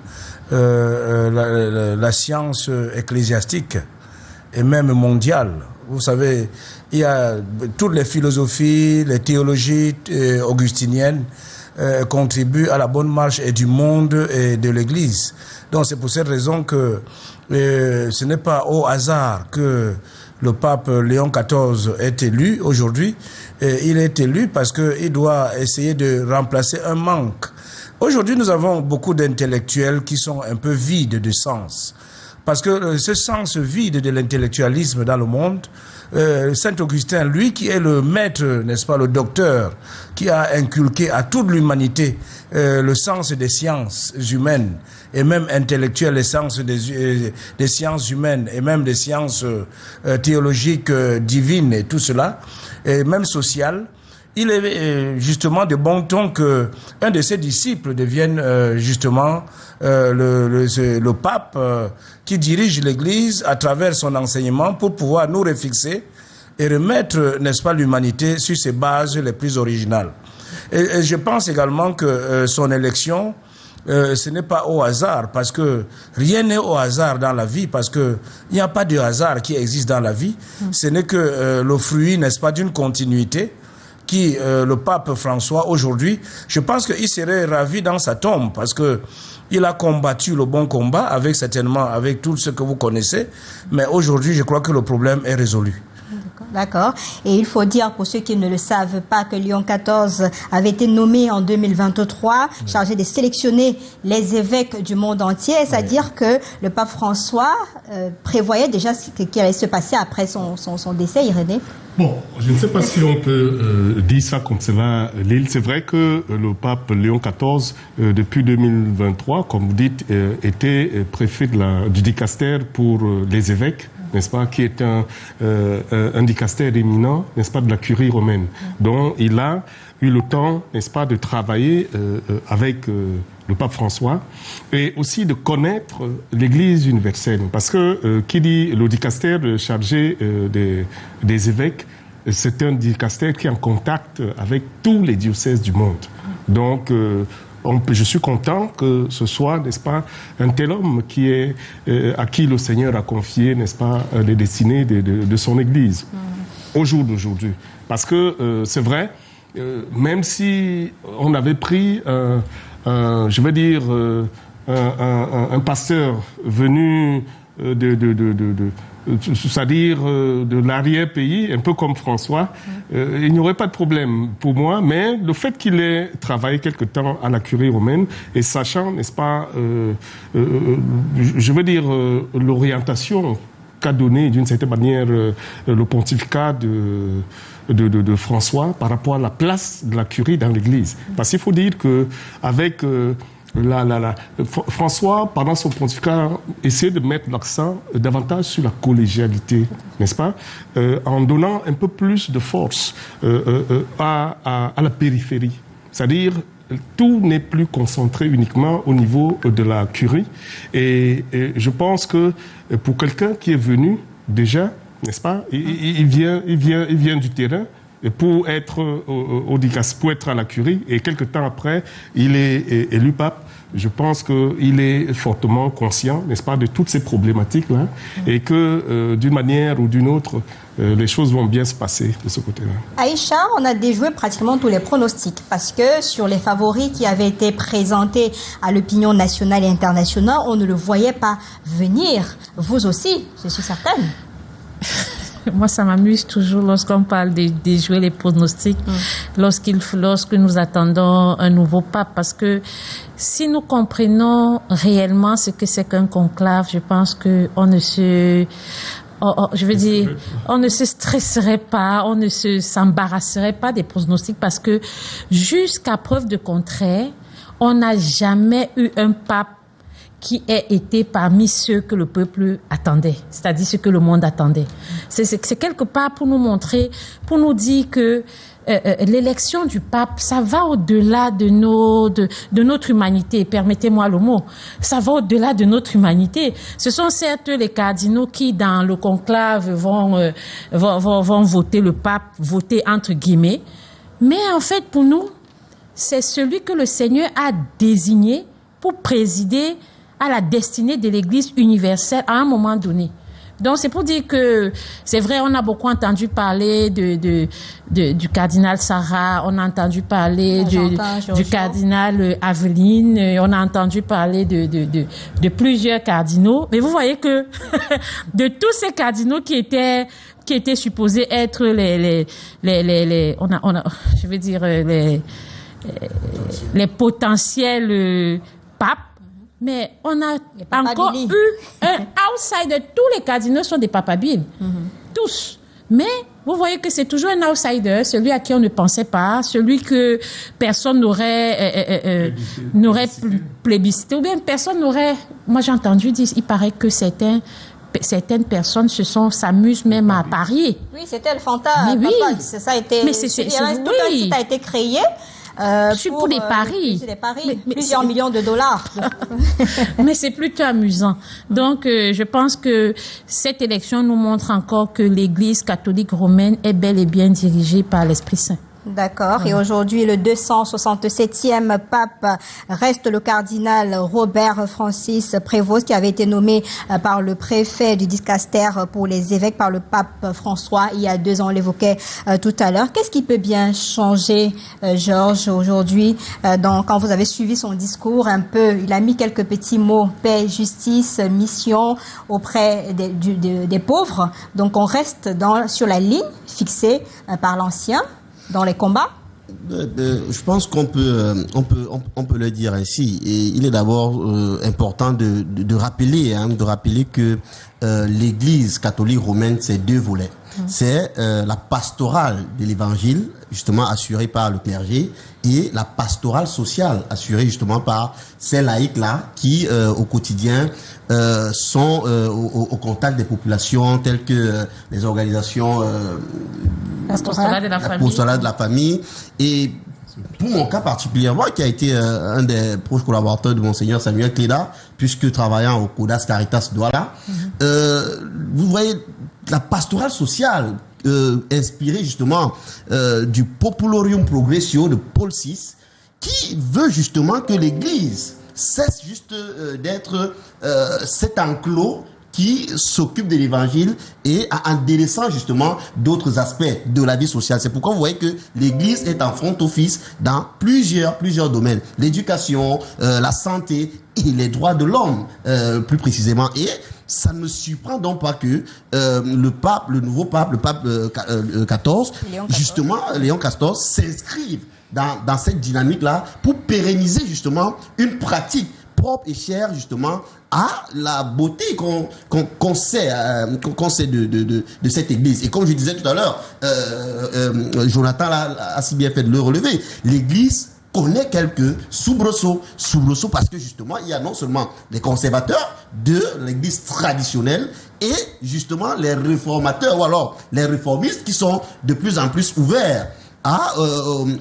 la science ecclésiastique et même mondiale. Vous savez, il y a toutes les philosophies, les théologies augustiniennes contribuent à la bonne marche et du monde et de l'Église. Donc c'est pour cette raison que ce n'est pas au hasard que le pape Léon XIV est élu aujourd'hui. Il est élu parce qu'il doit essayer de remplacer un manque. Aujourd'hui, nous avons beaucoup d'intellectuels qui sont un peu vides de sens. Parce que ce sens vide de l'intellectualisme dans le monde, Saint-Augustin, lui qui est le maître, n'est-ce pas, le docteur, qui a inculqué à toute l'humanité le sens des sciences humaines et même intellectuelles, le sens des sciences humaines et même des sciences théologiques divines et tout cela, et même sociales. Il est justement de bon ton que un de ses disciples devienne justement le pape qui dirige l'Église à travers son enseignement pour pouvoir nous refixer et remettre, n'est-ce pas, l'humanité sur ses bases les plus originales. Et je pense également que son élection, ce n'est pas au hasard, parce que rien n'est au hasard dans la vie, parce que il n'y a pas de hasard qui existe dans la vie. Ce n'est que le fruit, n'est-ce pas, d'une continuité qui, le pape François, aujourd'hui, je pense qu'il serait ravi dans sa tombe, parce que il a combattu le bon combat, certainement avec tout ce que vous connaissez, mais aujourd'hui, je crois que le problème est résolu. D'accord. Et il faut dire, pour ceux qui ne le savent pas, que Léon XIV avait été nommé en 2023 chargé de sélectionner les évêques du monde entier. C'est-à-dire que le pape François prévoyait déjà ce qui allait se passer après son décès, Irénée. Bon, je ne sais pas si on peut dire ça comme cela, Lille. C'est vrai que le pape Léon XIV, depuis 2023, comme vous dites, était préfet du dicaster pour les évêques, n'est-ce pas, qui est un dicaster éminent, n'est-ce pas, de la curie romaine. Donc, il a eu le temps, n'est-ce pas, de travailler avec le pape François et aussi de connaître l'Église universelle. Parce que qui dit le dicaster chargé des évêques, c'est un dicaster qui est en contact avec tous les diocèses du monde. Donc, je suis content que ce soit, n'est-ce pas, un tel homme à qui le Seigneur a confié, n'est-ce pas, les destinées de son Église au jour d'aujourd'hui. Parce que c'est vrai, même si on avait pris je veux dire, un pasteur venu c'est-à-dire de l'arrière-pays, un peu comme François, il n'y aurait pas de problème pour moi, mais le fait qu'il ait travaillé quelque temps à la curie romaine et sachant, n'est-ce pas, je veux dire, l'orientation qu'a donné d'une certaine manière le pontificat de François par rapport à la place de la curie dans l'Église. Parce qu'il faut dire que avec François, pendant son pontificat, essayait de mettre l'accent davantage sur la collégialité, n'est-ce pas, en donnant un peu plus de force à la périphérie. C'est-à-dire, tout n'est plus concentré uniquement au niveau de la curie. Et je pense que pour quelqu'un qui est venu déjà, n'est-ce pas, il vient du terrain pour être pour être à la curie, et quelque temps après, il est élu pape. Je pense qu'il est fortement conscient, n'est-ce pas, de toutes ces problématiques-là, et que d'une manière ou d'une autre, les choses vont bien se passer de ce côté-là. Aïcha, on a déjoué pratiquement tous les pronostics, parce que sur les favoris qui avaient été présentés à l'opinion nationale et internationale, on ne le voyait pas venir. Vous aussi, je suis certaine. Moi, ça m'amuse toujours lorsqu'on parle de jouer les pronostics, lorsque nous attendons un nouveau pape, parce que si nous comprenons réellement ce que c'est qu'un conclave, je pense que on ne se stresserait pas, on ne s'embarrasserait pas des pronostics, parce que jusqu'à preuve de contraire, on n'a jamais eu un pape qui ait été parmi ceux que le peuple attendait, c'est-à-dire ce que le monde attendait. C'est quelque part pour nous montrer, pour nous dire que l'élection du pape, ça va au-delà de notre humanité. Permettez-moi le mot. Ça va au-delà de notre humanité. Ce sont certes les cardinaux qui, dans le conclave, vont voter le pape, voter entre guillemets. Mais en fait, pour nous, c'est celui que le Seigneur a désigné pour présider à la destinée de l'Église universelle à un moment donné. Donc, c'est pour dire que, c'est vrai, on a beaucoup entendu parler du cardinal Sarah, on a entendu parler du cardinal Aveline, on a entendu parler de plusieurs cardinaux. Mais vous voyez que, de tous ces cardinaux qui étaient supposés être les potentiels papes, mais on a encore eu un outsider. Tous les cardinaux sont des papabiles. Tous. Mais vous voyez que c'est toujours un outsider, celui à qui on ne pensait pas, celui que personne n'aurait plébiscité, ou bien personne n'aurait... Moi, j'ai entendu dire, il paraît que certaines personnes s'amusent même à parier. Oui, c'était le fantasme. Oui. Ça a été... Mais tout un site a été créé. Pour des paris. Plusieurs millions de dollars. Mais c'est plutôt amusant. Donc, je pense que cette élection nous montre encore que l'Église catholique romaine est bel et bien dirigée par l'Esprit Saint. D'accord. Et aujourd'hui, le 267e pape reste le cardinal Robert Francis Prévost, qui avait été nommé par le préfet du dicaster pour les évêques par le pape François il y a 2 ans. On l'évoquait tout à l'heure. Qu'est-ce qui peut bien changer, Georges, aujourd'hui, quand vous avez suivi son discours un peu, il a mis quelques petits mots, paix, justice, mission auprès des pauvres. Donc on reste sur la ligne fixée par l'ancien dans les combats. Je pense qu'on peut le dire ainsi. Et il est d'abord important de rappeler que l'Église catholique romaine, c'est 2 volets. C'est la pastorale de l'Évangile, justement assurée par le clergé, et la pastorale sociale assurée justement par ces laïcs-là qui, au quotidien, sont au contact des populations telles que les organisations Pastoral de la famille. Et pour mon cas particulièrement, qui a été un des proches collaborateurs de Monseigneur Samuel Cléda, puisque travaillant au Codas Caritas Douala, vous voyez la pastorale sociale inspirée justement du Populorium Progressio de Paul VI, qui veut justement que l'Église cesse juste d'être cet enclos qui s'occupe de l'évangile et en délaissant justement d'autres aspects de la vie sociale. C'est pourquoi vous voyez que l'Église est en front office dans plusieurs domaines. L'éducation, la santé et les droits de l'homme, plus précisément. Et ça ne me surprend donc pas que le nouveau pape, le pape XIV, justement, Léon XIV, s'inscrive dans cette dynamique-là pour pérenniser justement une pratique propre et chère justement à la beauté qu'on sait de cette église. Et comme je disais tout à l'heure, Jonathan a si bien fait de le relever, l'église connaît quelques soubresauts parce que justement il y a non seulement les conservateurs de l'église traditionnelle et justement les réformateurs ou alors les réformistes qui sont de plus en plus ouverts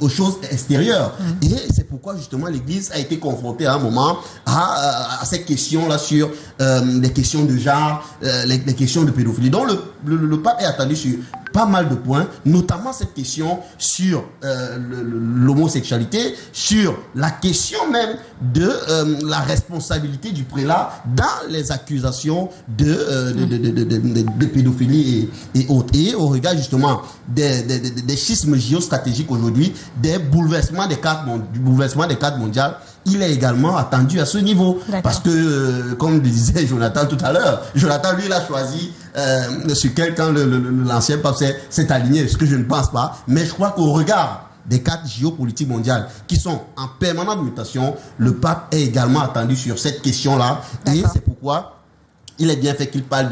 aux choses extérieures. Et c'est pourquoi justement l'Église a été confrontée à un moment à ces questions-là sur les questions de genre, les questions de pédophilie. Donc le pape est attendu sur pas mal de points, notamment cette question sur l'homosexualité, sur la question même de la responsabilité du prélat dans les accusations de pédophilie et autres. Et au regard justement des schismes géostratégiques aujourd'hui, du bouleversement des cartes mondiales, il est également attendu à ce niveau. Parce que, comme disait Jonathan tout à l'heure, Jonathan, lui, il a choisi sur quelqu'un, l'ancien pape s'est aligné, ce que je ne pense pas. Mais je crois qu'au regard des cartes géopolitiques mondiales qui sont en permanente mutation, le pape est également attendu sur cette question-là. Et c'est pourquoi il est bien fait qu'il parle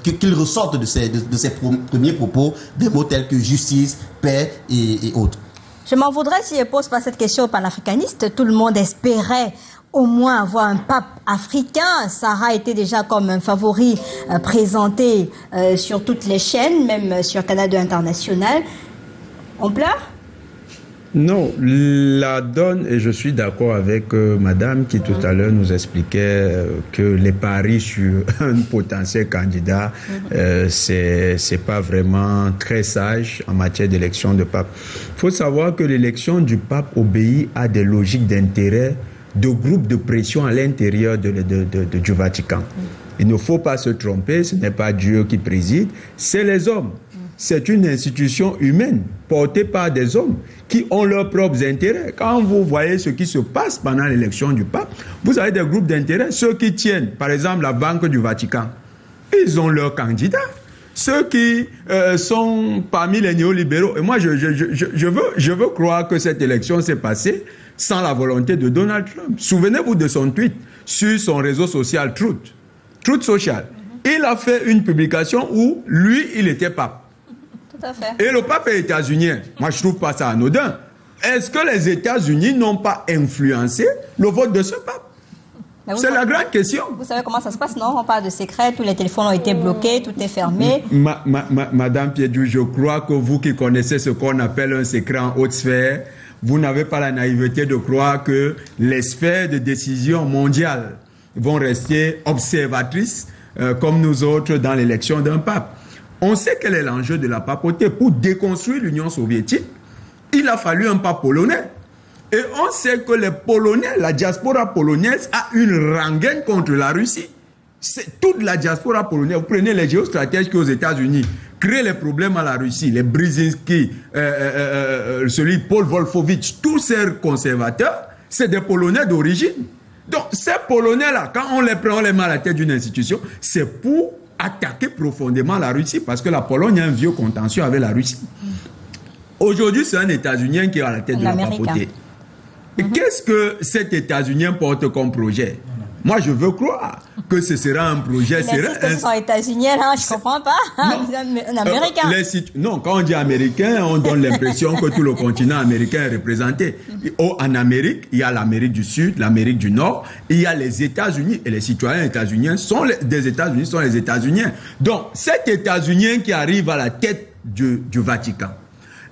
qu'il ressorte de ses premiers propos des mots tels que justice, paix et autres. Je m'en voudrais si je pose pas cette question aux panafricanistes. Tout le monde espérait au moins avoir un pape africain. Sarah était déjà comme un favori présenté sur toutes les chaînes, même sur Canal 2 International. On pleure? Non, la donne, et je suis d'accord avec madame qui tout à l'heure nous expliquait que les paris sur un potentiel candidat, c'est pas vraiment très sage en matière d'élection de pape. Il faut savoir que l'élection du pape obéit à des logiques d'intérêt de groupes de pression à l'intérieur du Vatican. Il ne faut pas se tromper, ce n'est pas Dieu qui préside, c'est les hommes. C'est une institution humaine portée par des hommes qui ont leurs propres intérêts. Quand vous voyez ce qui se passe pendant l'élection du pape, vous avez des groupes d'intérêts. Ceux qui tiennent, par exemple, la Banque du Vatican, ils ont leurs candidats. Ceux qui sont parmi les néolibéraux. Et moi, je veux croire que cette élection s'est passée sans la volonté de Donald Trump. Souvenez-vous de son tweet sur son réseau social Truth Social. Il a fait une publication où, lui, il était pape. Et le pape est états-unien. Moi, je ne trouve pas ça anodin. Est-ce que les États-Unis n'ont pas influencé le vote de ce pape? C'est la grande question. Vous savez comment ça se passe, non? On parle de secret, tous les téléphones ont été bloqués, tout est fermé. Madame Piedou, je crois que vous qui connaissez ce qu'on appelle un secret en haute sphère, vous n'avez pas la naïveté de croire que les sphères de décision mondiales vont rester observatrices comme nous autres dans l'élection d'un pape. On sait quel est l'enjeu de la papauté pour déconstruire l'Union soviétique, il a fallu un pape polonais. Et on sait que les Polonais, la diaspora polonaise a une rengaine contre la Russie. C'est toute la diaspora polonaise. Vous prenez les géostratèges qui aux États-Unis créent les problèmes à la Russie, les Brzezinski, celui Paul Wolfowitz, tous ces conservateurs, c'est des Polonais d'origine. Donc ces Polonais-là, quand on les prend, on les met à la tête d'une institution, c'est pour attaquer profondément la Russie, parce que la Pologne a un vieux contentieux avec la Russie. Aujourd'hui, c'est un États-Unien qui est à la tête de la papauté. Et qu'est-ce que cet États-Unien porte comme projet? Moi, je veux croire que ce sera un projet. Ce sont États-Uniens, là, je comprends pas. Un Américain. Non, quand on dit Américain, on donne l'impression que tout le continent américain est représenté. En Amérique, il y a l'Amérique du Sud, l'Amérique du Nord, il y a les États-Unis, et les citoyens états-uniens des États-Unis sont les États-Uniens. Donc, cet États-Unien qui arrive à la tête du Vatican,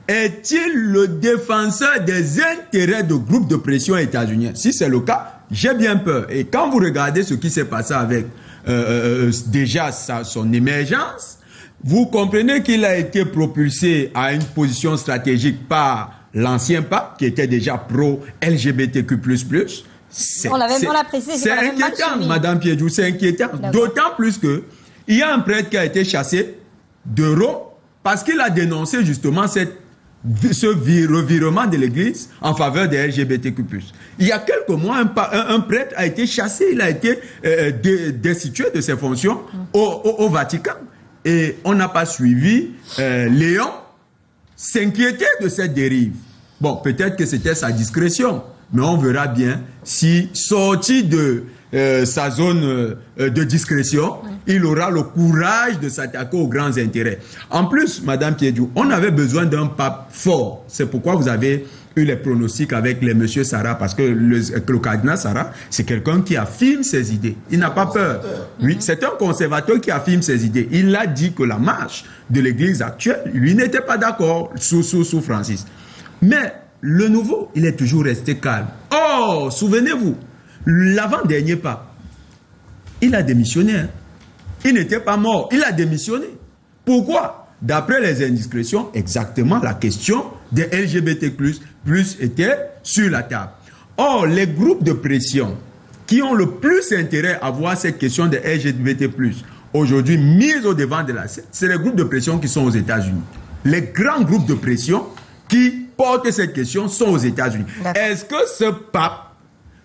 est-il le défenseur des intérêts de groupes de pression états-uniens? Si c'est le cas, j'ai bien peur. Et quand vous regardez ce qui s'est passé avec déjà son émergence, vous comprenez qu'il a été propulsé à une position stratégique par l'ancien pape, qui était déjà pro-LGBTQ+. On l'a précisé. C'est inquiétant, Madame Piedjou, c'est inquiétant. D'autant plus que il y a un prêtre qui a été chassé de Rome parce qu'il a dénoncé justement ce revirement de l'Église en faveur des LGBTQ+. Il y a quelques mois, un prêtre a été chassé, il a été destitué de ses fonctions au Vatican. Et on n'a pas suivi Léon s'inquiéter de cette dérive. Bon, peut-être que c'était sa discrétion, mais on verra bien si, sorti de sa zone de discrétion, il aura le courage de s'attaquer aux grands intérêts. En plus, Madame Piedjou, on avait besoin d'un pape fort. C'est pourquoi vous avez eu les pronostics avec les monsieur Sarah, parce que le cardinal Sarah, c'est quelqu'un qui affirme ses idées. Il n'a pas peur. Oui, c'est un conservateur qui affirme ses idées. Il a dit que la marche de l'Église actuelle, lui n'était pas d'accord sous Francis. Mais le nouveau, il est toujours resté calme. Oh, souvenez-vous, l'avant-dernier pape, il a démissionné. Il n'était pas mort, il a démissionné. Pourquoi? D'après les indiscrétions, exactement la question des LGBT+, était sur la table. Or, les groupes de pression qui ont le plus intérêt à voir cette question des LGBT+, aujourd'hui mise au devant de la scène, c'est les groupes de pression qui sont aux États-Unis. Les grands groupes de pression qui portent cette question sont aux États-Unis. Est-ce que ce pape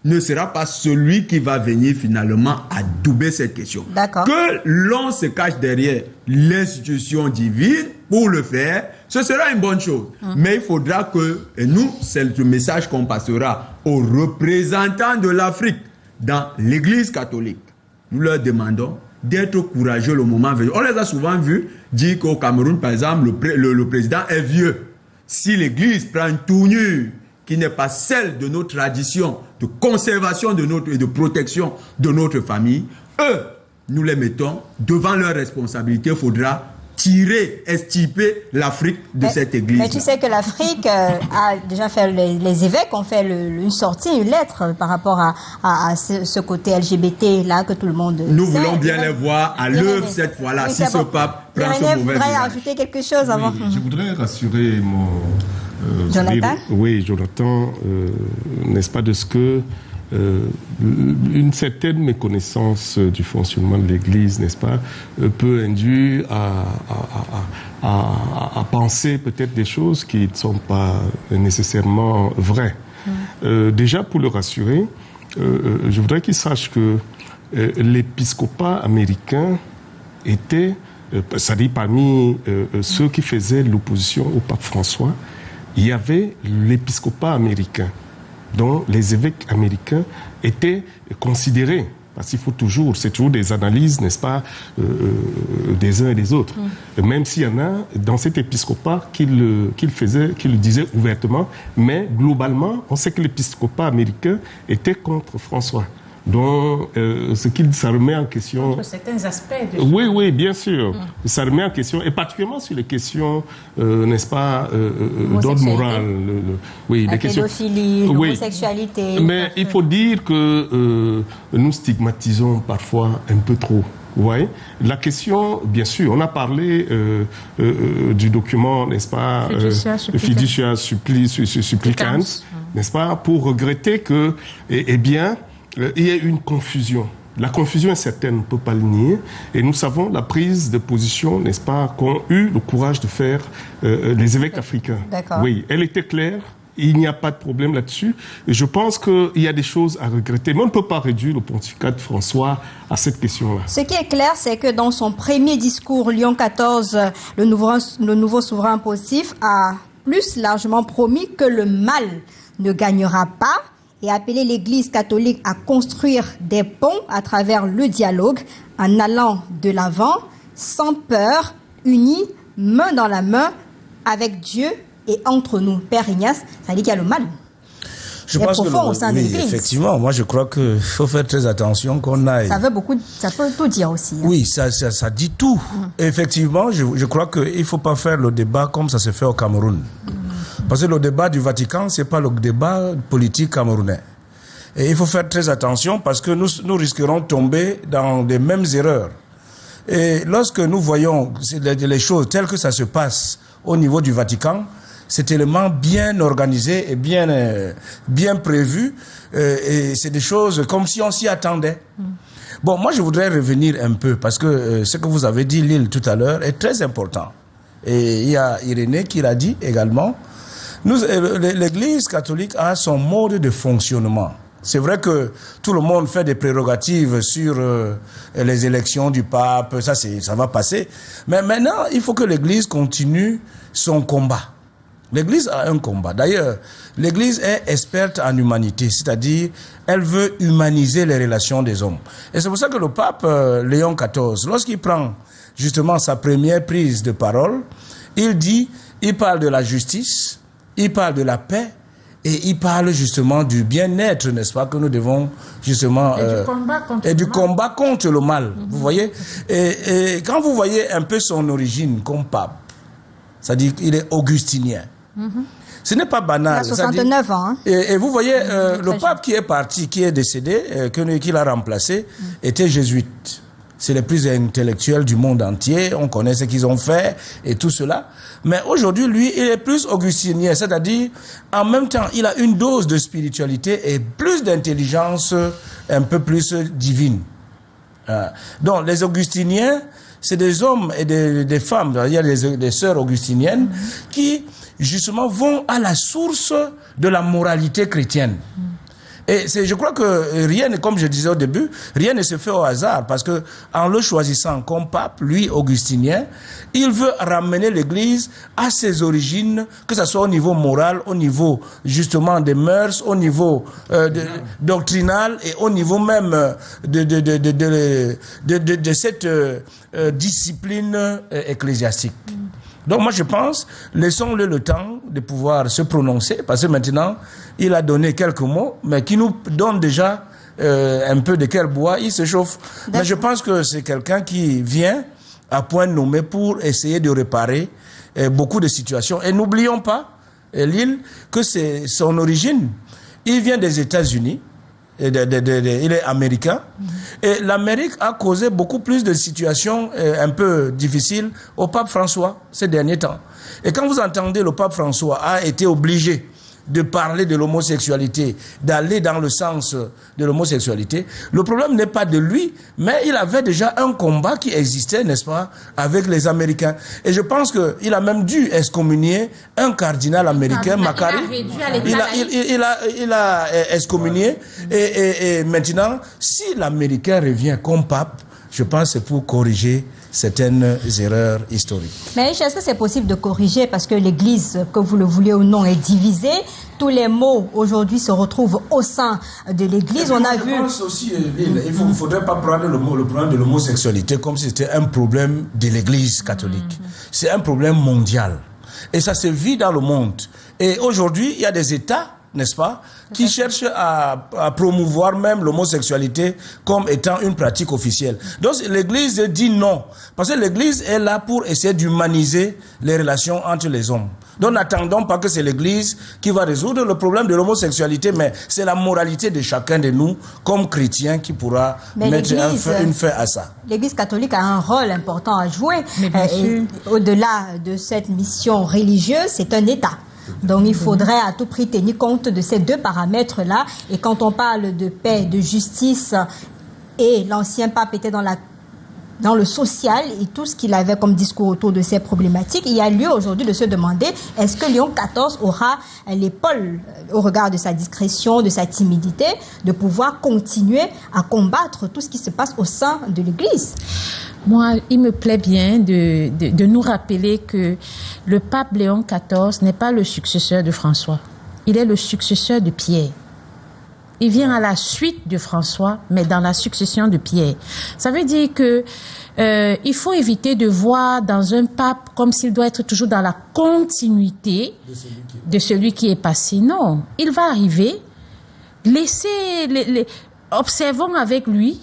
ne sera pas celui qui va venir finalement adouber cette question? Que l'on se cache derrière l'institution divine pour le faire, ce sera une bonne chose. Mais il faudra que, et nous, c'est le message qu'on passera aux représentants de l'Afrique dans l'Église catholique. Nous leur demandons d'être courageux le moment venu. On les a souvent vus dire qu'au Cameroun, par exemple, le président est vieux. Si l'Église prend une tournure qui n'est pas celle de nos traditions de conservation et de protection de notre famille, eux, nous les mettons devant leurs responsabilités. Il faudra extirper l'Afrique de cette église. Mais tu sais que l'Afrique a déjà fait, les évêques ont fait une sortie, une lettre par rapport à ce côté LGBT là que tout le monde Nous voulons bien les voir à l'œuvre cette fois-là, si ce pape prend ce mauvais visage. Voudrais ajouter quelque chose avant. Je voudrais rassurer Jonathan. Jonathan, n'est-ce pas, de ce que une certaine méconnaissance du fonctionnement de l'Église, n'est-ce pas, peut induire à penser peut-être des choses qui ne sont pas nécessairement vraies. Déjà, pour le rassurer, je voudrais qu'il sache que l'épiscopat américain était, c'est-à-dire parmi ceux qui faisaient l'opposition au pape François, il y avait l'épiscopat américain, dont les évêques américains étaient considérés, parce qu'il faut toujours, c'est toujours des analyses, n'est-ce pas, des uns et des autres. Même s'il y en a dans cet épiscopat qui le disaient ouvertement, mais globalement, on sait que l'épiscopat américain était contre François. Donc, ça remet en question... Contre certains aspects de... Oui, bien sûr. Ça remet en question, et particulièrement sur les questions, n'est-ce pas, d'ordre moral. La pédophilie, l'homosexualité. Mais il faut dire que nous stigmatisons parfois un peu trop Oui, la question, bien sûr, on a parlé du document, n'est-ce pas, Fiducia Supplicans, n'est-ce pas, pour regretter que, il y ait une confusion. La confusion est certaine, on ne peut pas le nier, et nous savons la prise de position, n'est-ce pas, qu'ont eu le courage de faire les évêques africains. D'accord. Oui, elle était claire. Il n'y a pas de problème là-dessus. Et je pense qu'il y a des choses à regretter. Mais on ne peut pas réduire le pontificat de François à cette question-là. Ce qui est clair, c'est que dans son premier discours, Léon XIV, le nouveau souverain pontife, a plus largement promis que le mal ne gagnera pas et appelé l'Église catholique à construire des ponts à travers le dialogue en allant de l'avant, sans peur, unis, main dans la main, avec Dieu et entre nous. Père Ignace, ça dit qu'il y a le mal. Je pense profond au sein de l'Église. Effectivement, moi je crois qu'il faut faire très attention qu'on aille. Ça peut tout dire aussi. Hein. Oui, ça dit tout. Effectivement, je crois qu'il ne faut pas faire le débat comme ça se fait au Cameroun. Parce que le débat du Vatican, ce n'est pas le débat politique camerounais. Et il faut faire très attention parce que nous risquerons de tomber dans les mêmes erreurs. Et lorsque nous voyons les choses telles que ça se passe au niveau du Vatican, c'est tellement bien organisé et bien prévu. Et c'est des choses comme si on s'y attendait. Bon, moi je voudrais revenir un peu parce que ce que vous avez dit, Lille, tout à l'heure, est très important. Et il y a Irénée qui l'a dit également. L'Église catholique a son mode de fonctionnement. C'est vrai que tout le monde fait des prérogatives sur les élections du pape, ça va passer. Mais maintenant, il faut que l'Église continue son combat. L'Église a un combat. D'ailleurs, l'Église est experte en humanité, c'est-à-dire elle veut humaniser les relations des hommes. Et c'est pour ça que le pape Léon XIV, lorsqu'il prend justement sa première prise de parole, il parle de la justice, il parle de la paix, et il parle justement du bien-être, n'est-ce pas, que nous devons justement... Et du combat contre le mal, vous voyez. Et quand vous voyez un peu son origine comme pape, c'est-à-dire qu'il est augustinien. Ce n'est pas banal. Il a 69 ans. Hein. Et vous voyez, le pape qui est parti, qui est décédé, qui l'a remplacé, était jésuite. C'est les plus intellectuels du monde entier. On connaît ce qu'ils ont fait et tout cela. Mais aujourd'hui, lui, il est plus augustinien. C'est-à-dire, en même temps, il a une dose de spiritualité et plus d'intelligence un peu plus divine. Donc, les augustiniens, c'est des hommes et des femmes. Il y a des sœurs augustiniennes qui, justement, vont à la source de la moralité chrétienne. Et je crois que rien, comme je disais au début, rien ne se fait au hasard parce que en le choisissant comme pape, lui, augustinien, il veut ramener l'Église à ses origines, que ce soit au niveau moral, au niveau justement des mœurs, au niveau doctrinal et au niveau même de cette discipline ecclésiastique. Donc moi je pense, laissons-le le temps de pouvoir se prononcer, parce que maintenant, il a donné quelques mots, mais qui nous donnent déjà un peu de quel bois il se chauffe. Mais je pense que c'est quelqu'un qui vient à point nommé pour essayer de réparer beaucoup de situations. Et n'oublions pas, Lille, que c'est son origine. Il vient des États-Unis. Il est américain. Et l'Amérique a causé beaucoup plus de situations un peu difficiles au pape François ces derniers temps. Et quand vous entendez le pape François a été obligé de parler de l'homosexualité, d'aller dans le sens de l'homosexualité, le problème n'est pas de lui, mais il avait déjà un combat qui existait, n'est-ce pas, avec les Américains. Et je pense qu'il a même dû excommunier un cardinal américain, Macari. Il a excommunié. Et maintenant, si l'Américain revient comme pape, je pense que c'est pour corriger certaines erreurs historiques. Mais est-ce que c'est possible de corriger parce que l'Église, que vous le voulez ou non, est divisée? Tous les mots aujourd'hui se retrouvent au sein de l'Église. On a vu. Je pense aussi, il ne faudrait pas prendre le problème de l'homosexualité comme si c'était un problème de l'Église catholique. C'est un problème mondial. Et ça se vit dans le monde. Et aujourd'hui, il y a des États, n'est-ce pas, qui cherchent à promouvoir même l'homosexualité comme étant une pratique officielle. Donc l'Église dit non, parce que l'Église est là pour essayer d'humaniser les relations entre les hommes. Donc n'attendons pas que c'est l'Église qui va résoudre le problème de l'homosexualité, mais c'est la moralité de chacun de nous, comme chrétiens, qui pourra mettre une fin à ça. L'Église catholique a un rôle important à jouer. Au-delà de cette mission religieuse, c'est un État. Donc il faudrait à tout prix tenir compte de ces deux paramètres-là. Et quand on parle de paix, de justice, et l'ancien pape était dans le social et tout ce qu'il avait comme discours autour de ces problématiques, il y a lieu aujourd'hui de se demander est-ce que Léon XIV aura l'épaule, au regard de sa discrétion, de sa timidité, de pouvoir continuer à combattre tout ce qui se passe au sein de l'Église. Moi, il me plaît bien de nous rappeler que le pape Léon XIV n'est pas le successeur de François. Il est le successeur de Pierre. Il vient à la suite de François, mais dans la succession de Pierre. Ça veut dire que il faut éviter de voir dans un pape comme s'il doit être toujours dans la continuité de celui qui est passé. Non, il va arriver. Observons avec lui.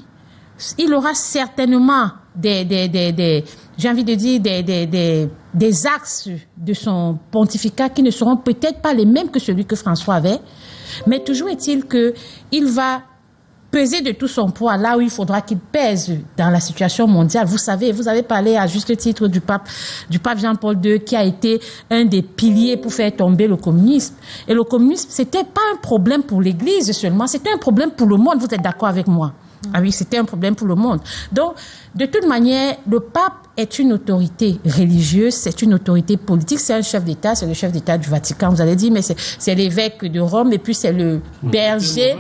Il aura certainement j'ai envie de dire des axes de son pontificat qui ne seront peut-être pas les mêmes que celui que François avait, mais toujours est-il que il va peser de tout son poids là où il faudra qu'il pèse dans la situation mondiale. Vous savez, vous avez parlé à juste titre du pape Jean-Paul II qui a été un des piliers pour faire tomber le communisme. Et le communisme, c'était pas un problème pour l'Église seulement, c'était un problème pour le monde. Vous êtes d'accord avec moi? Ah oui, c'était un problème pour le monde. Donc, de toute manière, le pape est une autorité religieuse, c'est une autorité politique, c'est un chef d'État, c'est le chef d'État du Vatican. Vous allez dire, mais c'est l'évêque de Rome et puis c'est le berger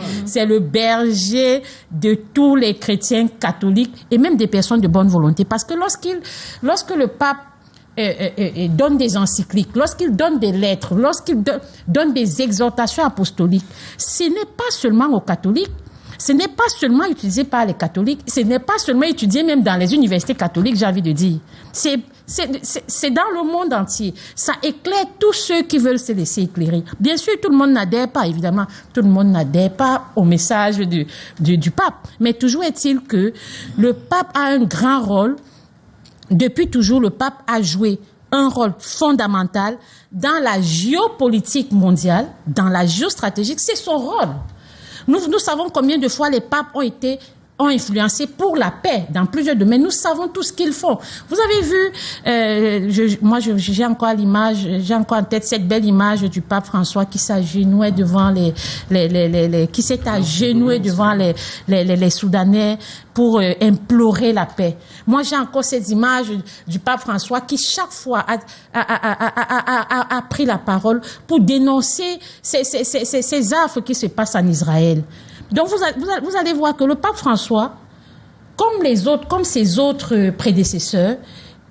de tous les chrétiens catholiques et même des personnes de bonne volonté. Parce que lorsque le pape donne des encycliques, lorsqu'il donne des lettres, lorsqu'il donne des exhortations apostoliques, ce n'est pas seulement aux catholiques. Ce n'est pas seulement utilisé par les catholiques, ce n'est pas seulement étudié même dans les universités catholiques, j'ai envie de dire. C'est dans le monde entier. Ça éclaire tous ceux qui veulent se laisser éclairer. Bien sûr, tout le monde n'adhère pas, évidemment. Tout le monde n'adhère pas au message du pape. Mais toujours est-il que le pape a un grand rôle. Depuis toujours, le pape a joué un rôle fondamental dans la géopolitique mondiale, dans la géostratégie. C'est son rôle. Nous savons combien de fois les papes ont influencé pour la paix dans plusieurs domaines. Nous savons tout ce qu'ils font. Vous avez vu, j'ai encore l'image, j'ai encore en tête cette belle image du pape François qui s'agenouillait devant qui s'est agenouillé devant les Soudanais pour implorer la paix. Moi, j'ai encore cette image du pape François qui chaque fois a pris la parole pour dénoncer ces affres qui se passent en Israël. Donc, vous allez voir que le pape François, comme ses autres prédécesseurs,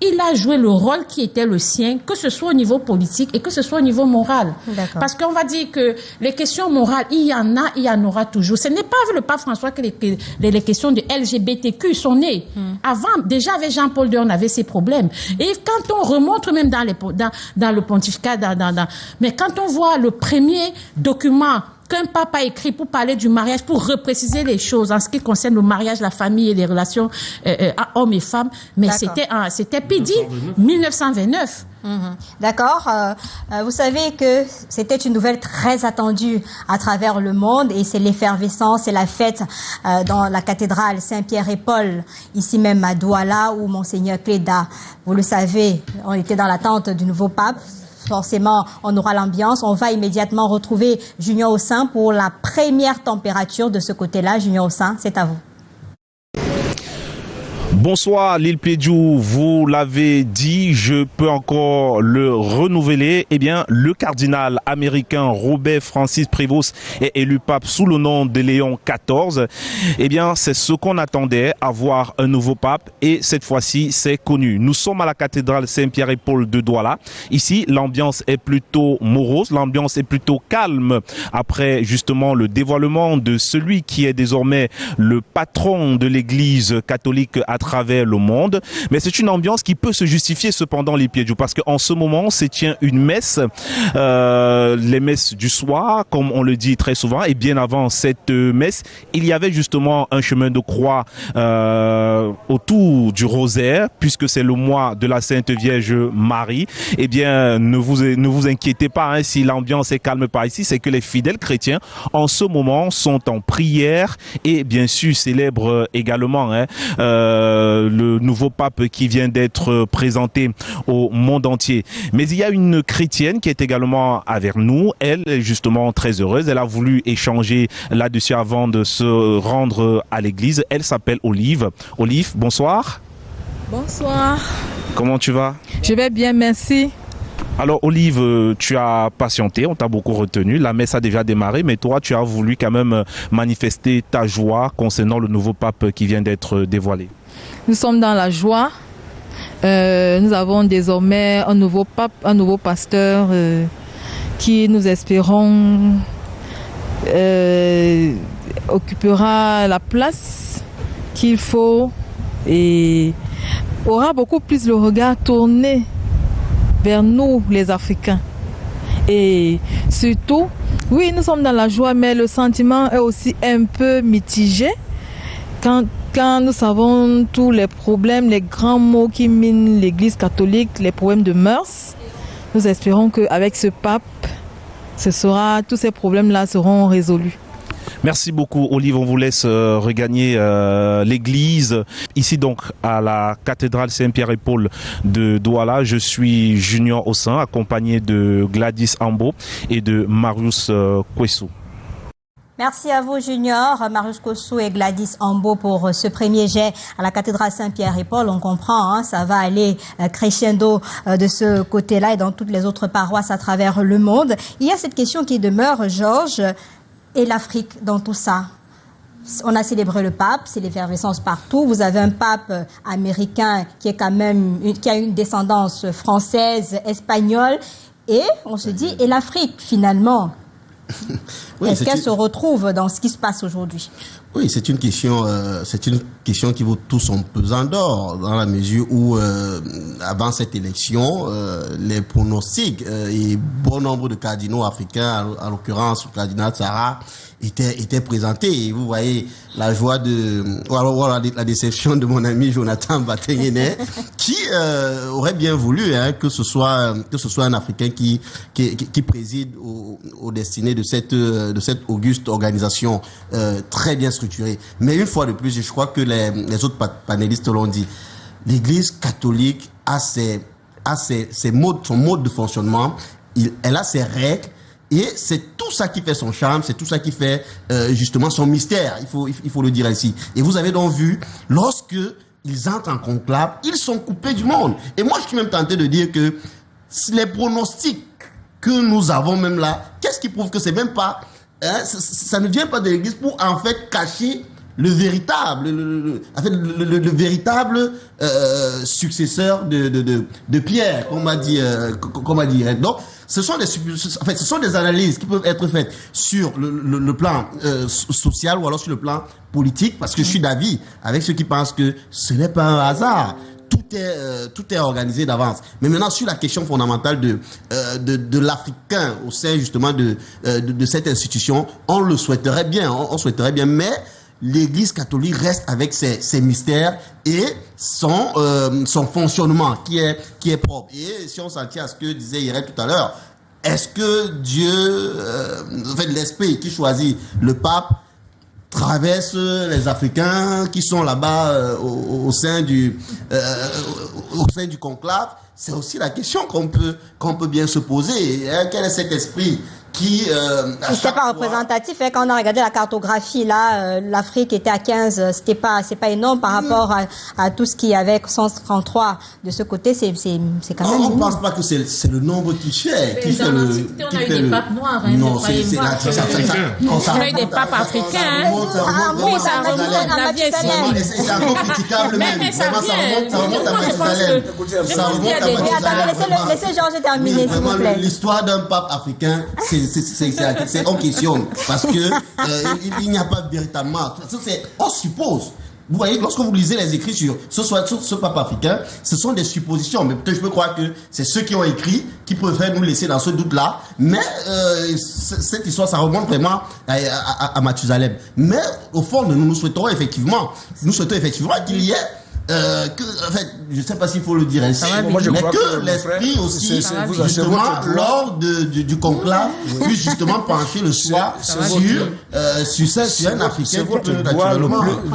il a joué le rôle qui était le sien, que ce soit au niveau politique et que ce soit au niveau moral. Parce qu'on va dire que les questions morales, il y en aura toujours. Ce n'est pas avec le pape François que les questions de LGBTQ sont nées. Avant, déjà avec Jean-Paul II, on avait ces problèmes. Et quand on remonte même dans le pontificat, mais quand on voit le premier document qu'un pape a écrit pour parler du mariage, pour repréciser les choses en ce qui concerne le mariage, la famille et les relations hommes et femmes. Mais c'était Pidi, 1929. D'accord. Vous savez que c'était une nouvelle très attendue à travers le monde et c'est l'effervescence et la fête dans la cathédrale Saint-Pierre et Paul, ici même à Douala, où Monseigneur Cléda, vous le savez, on était dans l'attente du nouveau pape. Forcément, on aura l'ambiance. On va immédiatement retrouver Junior Ossin pour la première température de ce côté-là. Junior Ossin, c'est à vous. Bonsoir Lil Plédiou, vous l'avez dit, je peux encore le renouveler. Eh bien, le cardinal américain Robert Francis Prévost est élu pape sous le nom de Léon XIV. Eh bien, c'est ce qu'on attendait, avoir un nouveau pape, et cette fois-ci, c'est connu. Nous sommes à la cathédrale Saint-Pierre et Paul de Douala. Ici, l'ambiance est plutôt morose, l'ambiance est plutôt calme après justement le dévoilement de celui qui est désormais le patron de l'Église catholique à travers travers le monde. Mais c'est une ambiance qui peut se justifier cependant, les Piedjou, parce qu'en ce moment se tient une messe, les messes du soir, comme on le dit très souvent, et bien avant cette messe, il y avait justement un chemin de croix autour du rosaire, puisque c'est le mois de la Sainte Vierge Marie. Eh bien, ne vous inquiétez pas, hein, si l'ambiance est calme par ici, c'est que les fidèles chrétiens en ce moment sont en prière et bien sûr célèbrent également le nouveau pape qui vient d'être présenté au monde entier. Mais il y a une chrétienne qui est également avec nous. Elle est justement très heureuse. Elle a voulu échanger là-dessus avant de se rendre à l'église. Elle s'appelle Olive. Olive, bonsoir. Bonsoir. Comment tu vas? Je vais bien, merci. Alors Olive, tu as patienté, on t'a beaucoup retenu, la messe a déjà démarré, mais toi tu as voulu quand même manifester ta joie concernant le nouveau pape qui vient d'être dévoilé. Nous sommes dans la joie, nous avons désormais un nouveau pape, un nouveau pasteur qui, nous espérons, occupera la place qu'il faut et aura beaucoup plus le regard tourné vers nous, les Africains. Et surtout, oui, nous sommes dans la joie, mais le sentiment est aussi un peu mitigé quand nous savons tous les problèmes, les grands maux qui minent l'Église catholique, les problèmes de mœurs. Nous espérons qu'avec ce pape, tous ces problèmes-là seront résolus. Merci beaucoup Olive, on vous laisse regagner l'église. Ici donc à la cathédrale Saint-Pierre et Paul de Douala, je suis Junior Ossin accompagné de Gladys Ambo et de Marius Kwesou. Merci à vous Junior, Marius Kwesou et Gladys Ambo pour ce premier jet à la cathédrale Saint-Pierre et Paul. On comprend, hein, ça va aller crescendo de ce côté-là et dans toutes les autres paroisses à travers le monde. Il y a cette question qui demeure, Georges. Et l'Afrique dans tout ça? On a célébré le pape, c'est l'effervescence partout. Vous avez un pape américain qui est quand même, qui a une descendance française, espagnole. Et on se dit, et l'Afrique finalement? Oui, est-ce qu'elle se retrouve dans ce qui se passe aujourd'hui? Oui, c'est une question qui vaut tout son pesant d'or, dans la mesure où, avant cette élection, les pronostics et bon nombre de cardinaux africains, en l'occurrence le cardinal Sarah, étaient présentés. Et vous voyez la joie la déception de mon ami Jonathan Batenguene, qui aurait bien voulu que ce soit un Africain qui préside aux destinées de cette auguste organisation très bien structurée. Mais une fois de plus, je crois que les autres panélistes l'ont dit, l'Église catholique a son mode de fonctionnement, elle a ses règles. Et c'est tout ça qui fait son charme, c'est tout ça qui fait justement son mystère, il faut le dire ainsi. Et vous avez donc vu, lorsque ils entrent en conclave, ils sont coupés du monde. Et moi, je suis même tenté de dire que les pronostics que nous avons même là, qu'est-ce qui prouve que c'est même pas, ça ne vient pas de l'Église pour en fait cacher le véritable successeur de Pierre, comme a dit. Donc, ce sont des analyses qui peuvent être faites sur le plan social ou alors sur le plan politique, parce que je suis d'avis avec ceux qui pensent que ce n'est pas un hasard. Tout est organisé d'avance. Mais maintenant, sur la question fondamentale de l'Africain au sein justement de cette institution, on le souhaiterait bien, on souhaiterait bien, mais l'Église catholique reste avec ses mystères et son fonctionnement qui est propre. Et si on s'en tient à ce que disait Irène tout à l'heure, est-ce que Dieu, l'esprit qui choisit le pape, traverse les Africains qui sont là-bas au sein du conclave? C'est aussi la question qu'on peut bien se poser. Quel est cet esprit qui c'était pas représentatif, quand on a regardé la cartographie là, l'Afrique était à 15, c'est pas énorme par rapport à tout ce qu'il y avait 133 de ce côté, c'est quand même. On pense pas que c'est le nombre qui fait on a eu des papes noirs, non, c'est on a eu des papes africains. Oui, ça remonte à c'est encore critiquable même. Ça remonte à Mathusalem. Ça remonte à Mathusalem. Laissez Georges terminer, s'il vous plaît. L'histoire d'un pape africain, c'est en question parce que il n'y a pas véritablement. On suppose. vous voyez, lorsque vous lisez les écrits sur ce pape africain, ce sont des suppositions. Mais peut-être je peux croire que c'est ceux qui ont écrit qui préfèrent nous laisser dans ce doute-là. Mais cette histoire, ça remonte vraiment à Mathusalem. Mais au fond, nous souhaitons effectivement qu'il y ait en fait, je ne sais pas s'il faut le dire ainsi, mais que l'esprit aussi, justement, lors du conclave, puisse justement pencher le soir sur un Africain.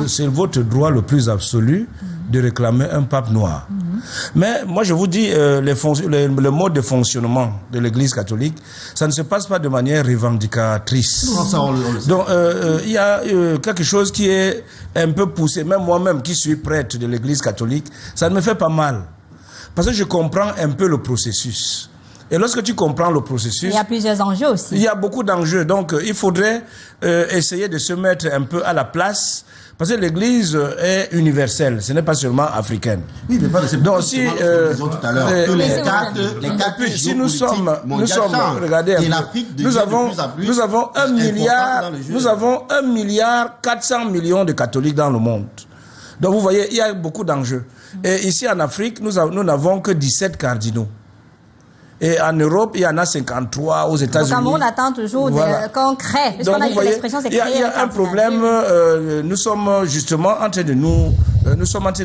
C'est votre droit le plus absolu de réclamer un pape noir. Mais moi je vous dis, le mode de fonctionnement de l'Église catholique, ça ne se passe pas de manière revendicatrice. Donc il y a quelque chose qui est un peu poussé. Même moi-même qui suis prêtre de l'Église catholique, ça ne me fait pas mal. Parce que je comprends un peu le processus. Et lorsque tu comprends le processus... Il y a plusieurs enjeux aussi. Il y a beaucoup d'enjeux. Donc il faudrait essayer de se mettre un peu à la place. Parce que l'Église est universelle, ce n'est pas seulement africaine. Oui, mais pas de donc si tout à l'heure. Les quatre si nous sommes regardez un peu, nous avons 1 milliard 400 millions de catholiques dans le monde. Donc vous voyez, il y a beaucoup d'enjeux. Et ici en Afrique, nous n'avons que 17 cardinaux. Et en Europe, il y en a 53 aux États-Unis. Au Cameroun, on attend toujours qu'on crée. Puisqu'on a dit que l'expression, c'est créer. Il y a un problème. Nous sommes justement en train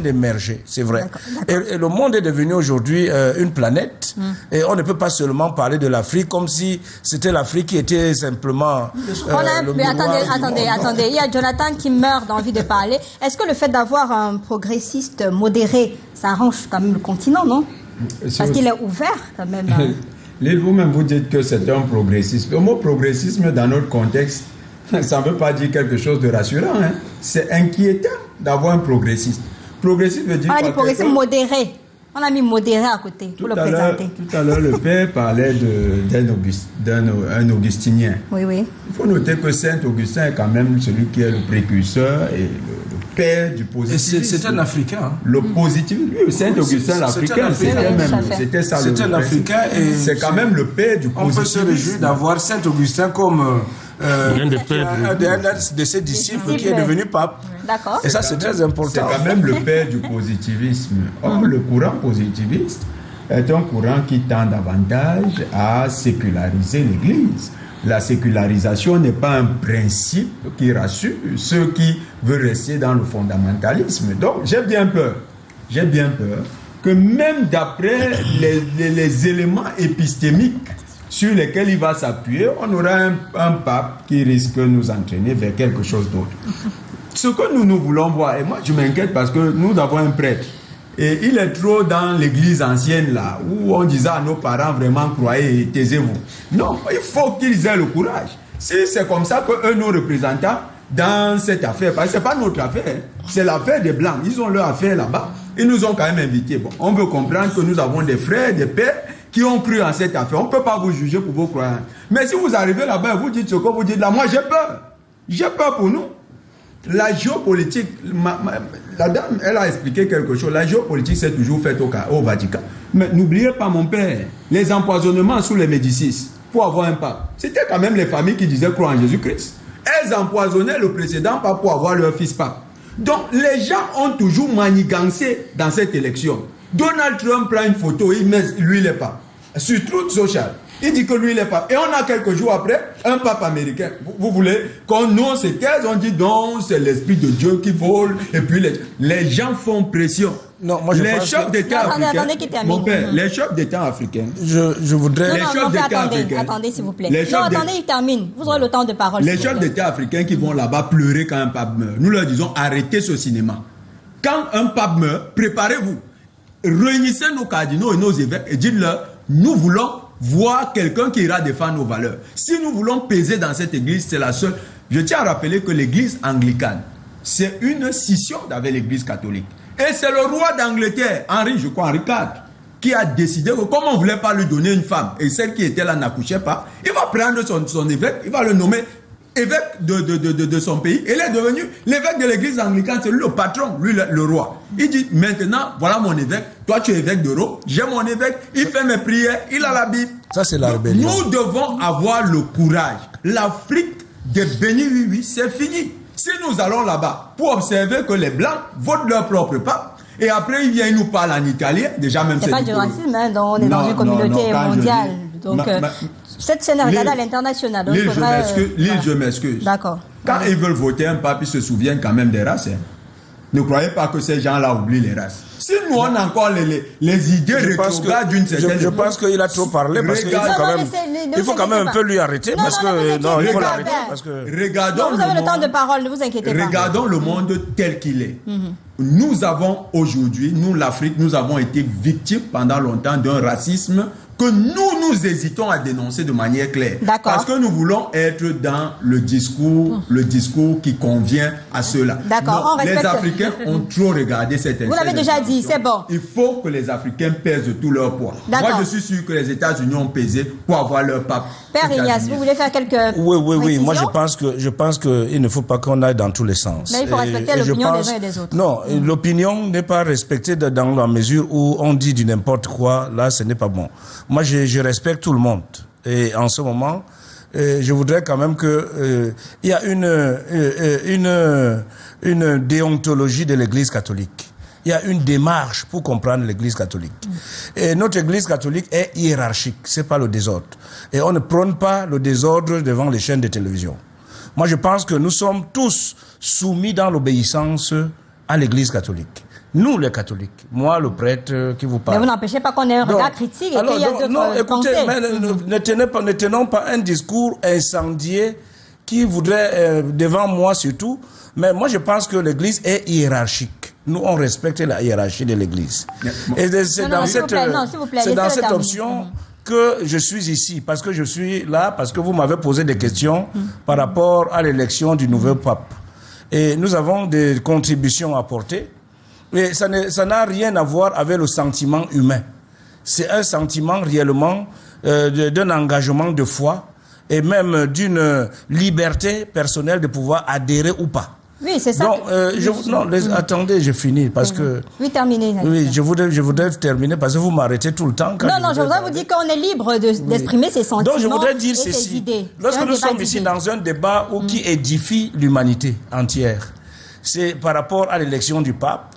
d'émerger, c'est vrai. Et le monde est devenu aujourd'hui une planète. Et on ne peut pas seulement parler de l'Afrique comme si c'était l'Afrique qui était simplement. Mais attendez. Il y a Jonathan qui meurt d'envie de parler. Est-ce que le fait d'avoir un progressiste modéré, ça arrange quand même le continent, non? Parce qu'il est ouvert quand même. Lille, vous-même vous dites que c'est un progressisme. Le mot progressisme dans notre contexte, ça ne veut pas dire quelque chose de rassurant. Hein. C'est inquiétant d'avoir un progressiste. Progressiste veut dire... On a dit progressiste modéré. On a mis modéré à côté pour le présenter. Tout à l'heure, le père parlait d'un augustinien. Oui. Il faut noter que Saint Augustin est quand même celui qui est le précurseur et le père du positivisme. C'est un Africain. Hein. Le positivisme, oui, Saint Augustin, l'Africain, c'était ça. C'est un Africain et c'est quand même le père du positivisme. On peut se réjouir d'avoir Saint Augustin comme un de ses disciples qui est devenu pape. D'accord. Et ça, c'est très important. C'est quand même le père du positivisme. Or, le courant positiviste est un courant qui tend davantage à séculariser l'Église. La sécularisation n'est pas un principe qui rassure ceux qui veulent rester dans le fondamentalisme. Donc, j'ai bien peur que même d'après les éléments épistémiques sur lesquels il va s'appuyer, on aura un pape qui risque de nous entraîner vers quelque chose d'autre. Ce que nous voulons voir, et moi je m'inquiète parce que nous avons un prêtre, et il est trop dans l'église ancienne là, où on disait à nos parents vraiment croyez, taisez-vous. Non, il faut qu'ils aient le courage. Si c'est comme ça qu'eux nous représentants dans cette affaire, parce que ce n'est pas notre affaire, c'est l'affaire des Blancs, ils ont leur affaire là-bas, ils nous ont quand même invités. Bon, on veut comprendre que nous avons des frères, des pères qui ont cru en cette affaire. On ne peut pas vous juger pour vos croyances. Mais si vous arrivez là-bas et vous dites ce que vous dites là, moi j'ai peur. J'ai peur pour nous. La géopolitique, la dame, elle a expliqué quelque chose. La géopolitique s'est toujours faite au Vatican. Mais n'oubliez pas, mon père, les empoisonnements sous les Médicis pour avoir un pape. C'était quand même les familles qui disaient croire en Jésus-Christ. Elles empoisonnaient le précédent pape pour avoir leur fils pape. Donc les gens ont toujours manigancé dans cette élection. Donald Trump prend une photo, il met lui il est pape. Sur Truth Social. Il dit que lui, il est pape. Et on a quelques jours après, un pape américain. Vous voulez qu'on nous se taise, on dit non, c'est l'esprit de Dieu qui vole. Et puis les gens font pression. Non, moi je les chefs d'État africains. Mon père, les chefs d'État africains. Je voudrais. Attendez, s'il vous plaît. Attendez, il termine. Vous aurez le temps de parole. Les chefs d'État africains qui vont là-bas pleurer quand un pape meurt. Nous leur disons arrêtez ce cinéma. Quand un pape meurt, préparez-vous. Réunissez nos cardinaux et nos évêques et dites-leur nous voulons voir quelqu'un qui ira défendre nos valeurs. Si nous voulons peser dans cette église, c'est la seule. Je tiens à rappeler que l'église anglicane, c'est une scission avec l'église catholique. Et c'est le roi d'Angleterre, Henri IV, qui a décidé que comme on ne voulait pas lui donner une femme, et celle qui était là n'accouchait pas, il va prendre son évêque, il va le nommer évêque de son pays. Il est devenu l'évêque de l'église anglicane, c'est lui le patron, lui le roi. Il dit maintenant, voilà mon évêque, toi tu es évêque de Rome, j'ai mon évêque, il fait mes prières, il a la Bible. Ça c'est la rébellion. Nous devons avoir le courage. L'Afrique des bénis, oui, c'est fini. Si nous allons là-bas pour observer que les Blancs votent leur propre pape, et après ils viennent nous parler en italien, déjà même c'est pas du racisme, hein, on est dans une communauté mondiale. Donc, cette scène est regardée à l'international. Je m'excuse. D'accord. Quand ils veulent voter un pape, ils se souviennent quand même des races. Hein. Ne croyez pas que ces gens-là oublient les races. Si nous, on a encore les idées rétrogrades d'une certaine... Je pense qu'il a trop parlé parce qu'il faut quand même un peu lui arrêter. Il faut l'arrêter. Regardons vous avez le temps de parole, ne vous inquiétez pas. Regardons le monde tel qu'il est. Nous avons aujourd'hui, nous l'Afrique, nous avons été victimes pendant longtemps d'un racisme que nous hésitons à dénoncer de manière claire. Parce que nous voulons être dans le discours qui convient à ceux-là. D'accord. Les Africains ont trop regardé cette Vous l'avez déjà dit, c'est bon. Il faut que les Africains pèsent tout leur poids. Moi, je suis sûr que les États-Unis ont pesé pour avoir leur pape. Père Ignace, vous voulez faire quelques Oui. Moi, je pense qu'il ne faut pas qu'on aille dans tous les sens. Mais il faut respecter l'opinion des uns et des autres. Non, l'opinion n'est pas respectée dans la mesure où on dit du n'importe quoi. Là, ce n'est pas bon. Moi, je respecte tout le monde. Et en ce moment, je voudrais quand même que il y a une déontologie de l'Église catholique. Il y a une démarche pour comprendre l'Église catholique. Et notre Église catholique est hiérarchique. C'est pas le désordre. Et on ne prône pas le désordre devant les chaînes de télévision. Moi, je pense que nous sommes tous soumis dans l'obéissance à l'Église catholique. Nous, les catholiques, moi, le prêtre qui vous parle. Mais vous n'empêchez pas qu'on ait un regard critique et qu'il y a d'autres pensées. Ne tenons pas un discours incendié qui voudrait, devant moi surtout, mais moi je pense que l'Église est hiérarchique. Nous, on respecte la hiérarchie de l'Église. Et c'est dans cette option que je suis ici, parce que je suis là, parce que vous m'avez posé des questions par rapport à l'élection du nouveau pape. Et nous avons des contributions à apporter. Mais ça n'a rien à voir avec le sentiment humain. C'est un sentiment réellement d'un engagement de foi et même d'une liberté personnelle de pouvoir adhérer ou pas. Oui, c'est ça. Donc, attendez, je finis parce que... Oui, terminez. Oui, je voudrais terminer parce que vous m'arrêtez tout le temps. Non, je voudrais vous dire qu'on est libre d'exprimer ses sentiments. Donc, je voudrais dire et ses idées. Lorsque nous sommes ici dans un débat qui édifie l'humanité entière, c'est par rapport à l'élection du pape.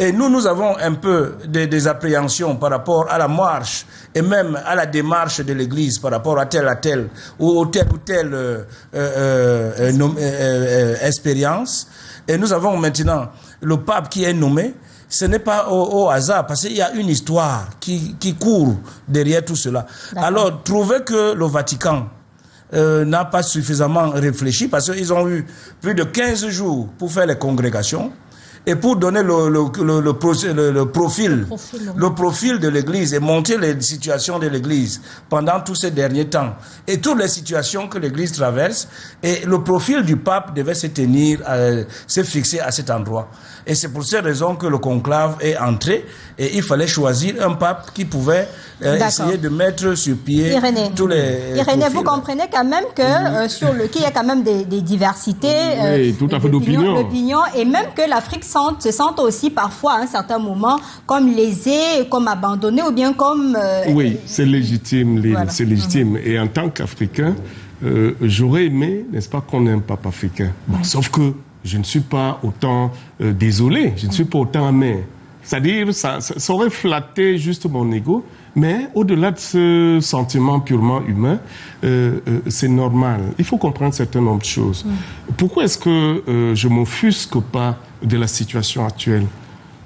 Et nous avons un peu des appréhensions par rapport à la marche et même à la démarche de l'Église par rapport à telle ou telle expérience. Et nous avons maintenant le pape qui est nommé. Ce n'est pas au hasard, parce qu'il y a une histoire qui court derrière tout cela. Alors, trouver que le Vatican n'a pas suffisamment réfléchi, parce qu'ils ont eu plus de 15 jours pour faire les congrégations, et pour donner le profil de l'Église et montrer les situations de l'Église pendant tous ces derniers temps et toutes les situations que l'Église traverse, et le profil du pape devait se fixer à cet endroit. Et c'est pour cette raison que le conclave est entré et il fallait choisir un pape qui pouvait essayer de mettre sur pied tous les Irénée, vous comprenez quand même que qu'il y a quand même des diversités d'opinion et même que l'Afrique se sente aussi parfois à un certain moment comme lésée, comme abandonnée ou bien comme... Oui, c'est légitime, c'est légitime. Et en tant qu'Africain, j'aurais aimé, n'est-ce pas, qu'on ait un pape africain. Bon, sauf que je ne suis pas autant désolé, je ne suis pas autant amer. C'est-à-dire, ça aurait flatté juste mon ego, mais au-delà de ce sentiment purement humain, c'est normal. Il faut comprendre un certain nombre de choses. Pourquoi est-ce que je m'offusque pas de la situation actuelle?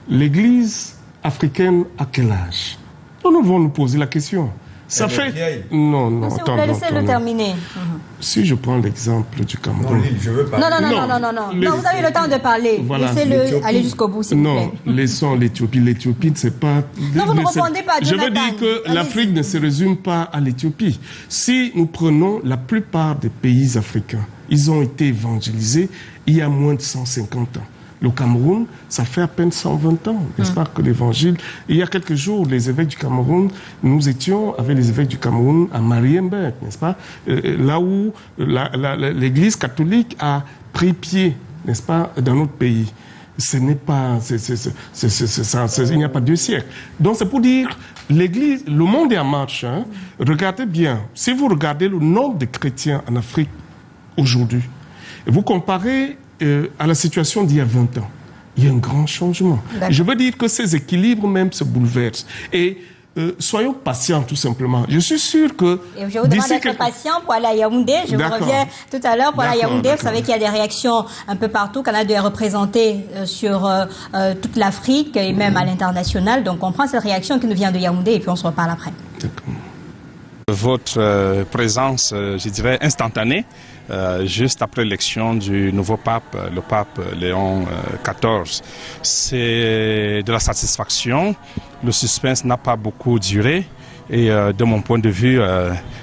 L'Église africaine à quel âge? Nous devons nous poser la question. Ça fait... Non, attends. Laissez-le terminer. Si je prends l'exemple du Cameroun... Non, vous avez le temps de parler. Voilà. Laissez-le aller jusqu'au bout, s'il vous plaît. Non, laissons l'Éthiopie. L'Éthiopie, c'est pas... Non, vous ne répondez pas, Jonathan. Je veux dire que l'Afrique ne se résume pas à l'Éthiopie. Si nous prenons la plupart des pays africains, ils ont été évangélisés il y a moins de 150 ans. Le Cameroun, ça fait à peine 120 ans, n'est-ce pas, que l'évangile... Il y a quelques jours, les évêques du Cameroun, nous étions avec les évêques du Cameroun à Marienberg, n'est-ce pas, là où l'Église catholique a pris pied, n'est-ce pas, dans notre pays. Ce n'est pas... il n'y a pas 2 siècles. Donc c'est pour dire, l'Église, le monde est en marche. Hein. Regardez bien, si vous regardez le nombre de chrétiens en Afrique aujourd'hui, vous comparez à la situation d'il y a 20 ans. Il y a un grand changement. Je veux dire que ces équilibres même se bouleversent. Et soyons patients, tout simplement. Je suis sûr que... Et je vous demande d'être patient pour aller à Yaoundé. Je vous reviens tout à l'heure pour aller à Yaoundé. Vous savez qu'il y a des réactions un peu partout. Canada est représenté sur toute l'Afrique et même à l'international. Donc on prend cette réaction qui nous vient de Yaoundé et puis on se reparle après. Votre présence, je dirais, instantanée, juste après l'élection du nouveau pape, le pape Léon XIV, c'est de la satisfaction. Le suspense n'a pas beaucoup duré et de mon point de vue,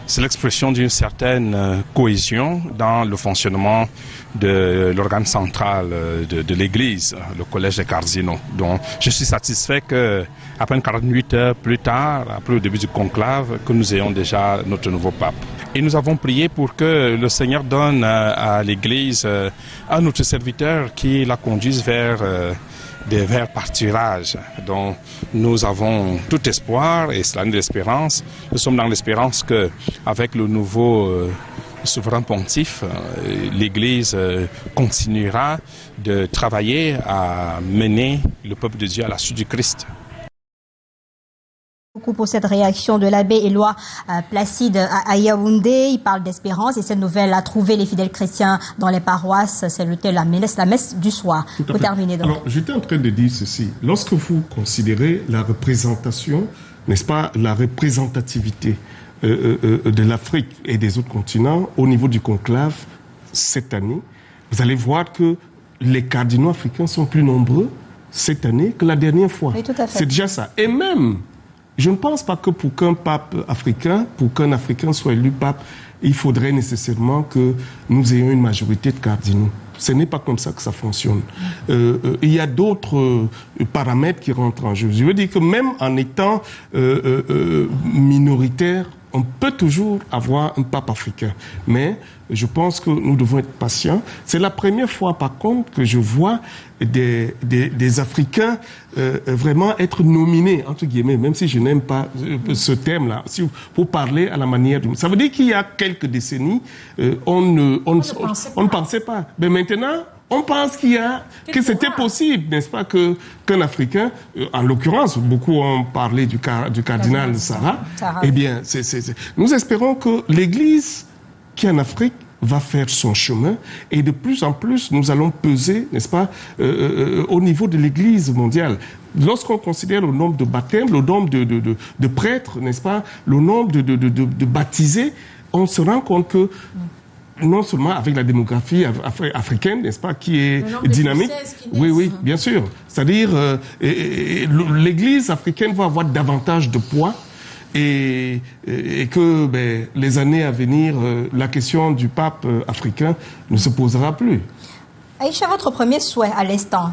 c'est l'expression d'une certaine cohésion dans le fonctionnement de l'organe central de l'Église, le Collège des cardinaux. Donc je suis satisfait que à peine 48 heures plus tard, après le début du conclave, que nous ayons déjà notre nouveau pape. Et nous avons prié pour que le Seigneur donne à l'Église un autre serviteur qui la conduise vers des verts pâturages. Donc nous avons tout espoir et c'est l'année de l'espérance. Nous sommes dans l'espérance que avec le nouveau souverain pontife, l'Église continuera de travailler à mener le peuple de Dieu à la suite du Christ. Beaucoup pour cette réaction de l'abbé Éloi Placide à Yaoundé. Il parle d'espérance et cette nouvelle a trouvé les fidèles chrétiens dans les paroisses. C'est la messe du soir. Pour terminer donc. Alors, j'étais en train de dire ceci. Lorsque vous considérez la représentation, n'est-ce pas, la représentativité de l'Afrique et des autres continents au niveau du conclave cette année, vous allez voir que les cardinaux africains sont plus nombreux cette année que la dernière fois. Oui, tout à fait. C'est déjà ça. Et même, je ne pense pas que pour qu'un pape africain, pour qu'un Africain soit élu pape, il faudrait nécessairement que nous ayons une majorité de cardinaux. Ce n'est pas comme ça que ça fonctionne. Il y a d'autres paramètres qui rentrent en jeu. Je veux dire que même en étant minoritaire, on peut toujours avoir un pape africain. Mais je pense que nous devons être patients. C'est la première fois, par contre, que je vois des Africains vraiment être nominés, entre guillemets, même si je n'aime pas ce terme-là, pour parler à la manière du... Ça veut dire qu'il y a quelques décennies, on ne pensait pas. Mais maintenant... On pense que c'était possible, n'est-ce pas, qu'un Africain, en l'occurrence, beaucoup ont parlé du cardinal Sarah. Eh bien, nous espérons que l'Église qui est en Afrique va faire son chemin et de plus en plus, nous allons peser, n'est-ce pas, au niveau de l'Église mondiale. Lorsqu'on considère le nombre de baptêmes, le nombre de prêtres, n'est-ce pas, le nombre de baptisés, on se rend compte que non seulement avec la démographie africaine, n'est-ce pas, qui est dynamique. Oui, bien sûr. C'est-à-dire, l'Église africaine va avoir davantage de poids et que les années à venir, la question du pape africain ne se posera plus. Aïcha, votre premier souhait à l'instant,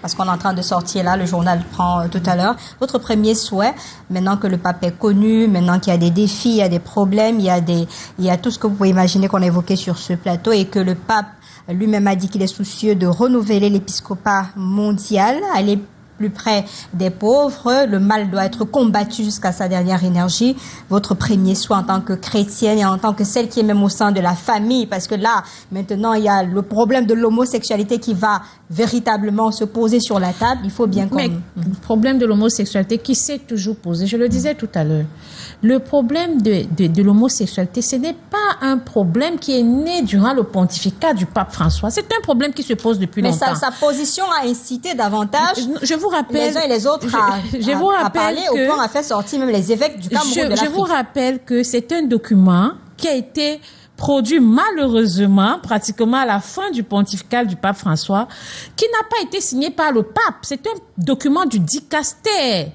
parce qu'on est en train de sortir là, le journal prend tout à l'heure. Votre premier souhait, maintenant que le pape est connu, maintenant qu'il y a des défis, il y a des problèmes, il y a tout ce que vous pouvez imaginer qu'on a évoqué sur ce plateau et que le pape lui-même a dit qu'il est soucieux de renouveler l'épiscopat mondial, aller plus près des pauvres. Le mal doit être combattu jusqu'à sa dernière énergie. Votre premier souhait en tant que chrétienne et en tant que celle qui est même au sein de la famille, parce que là, maintenant, il y a le problème de l'homosexualité qui va véritablement se poser sur la table. Il faut bien qu'on... Mais le problème de l'homosexualité qui s'est toujours posé, je le disais tout à l'heure, le problème de l'homosexualité, ce n'est pas un problème qui est né durant le pontificat du pape François. C'est un problème qui se pose depuis longtemps. Mais sa position a incité davantage je vous rappelle, les uns et les autres à parler, au point à faire sortir même les évêques du Cameroun de l'Afrique. Je vous rappelle que c'est un document qui a été produit malheureusement, pratiquement à la fin du pontificat du pape François, qui n'a pas été signé par le pape. C'est un document du dicaster,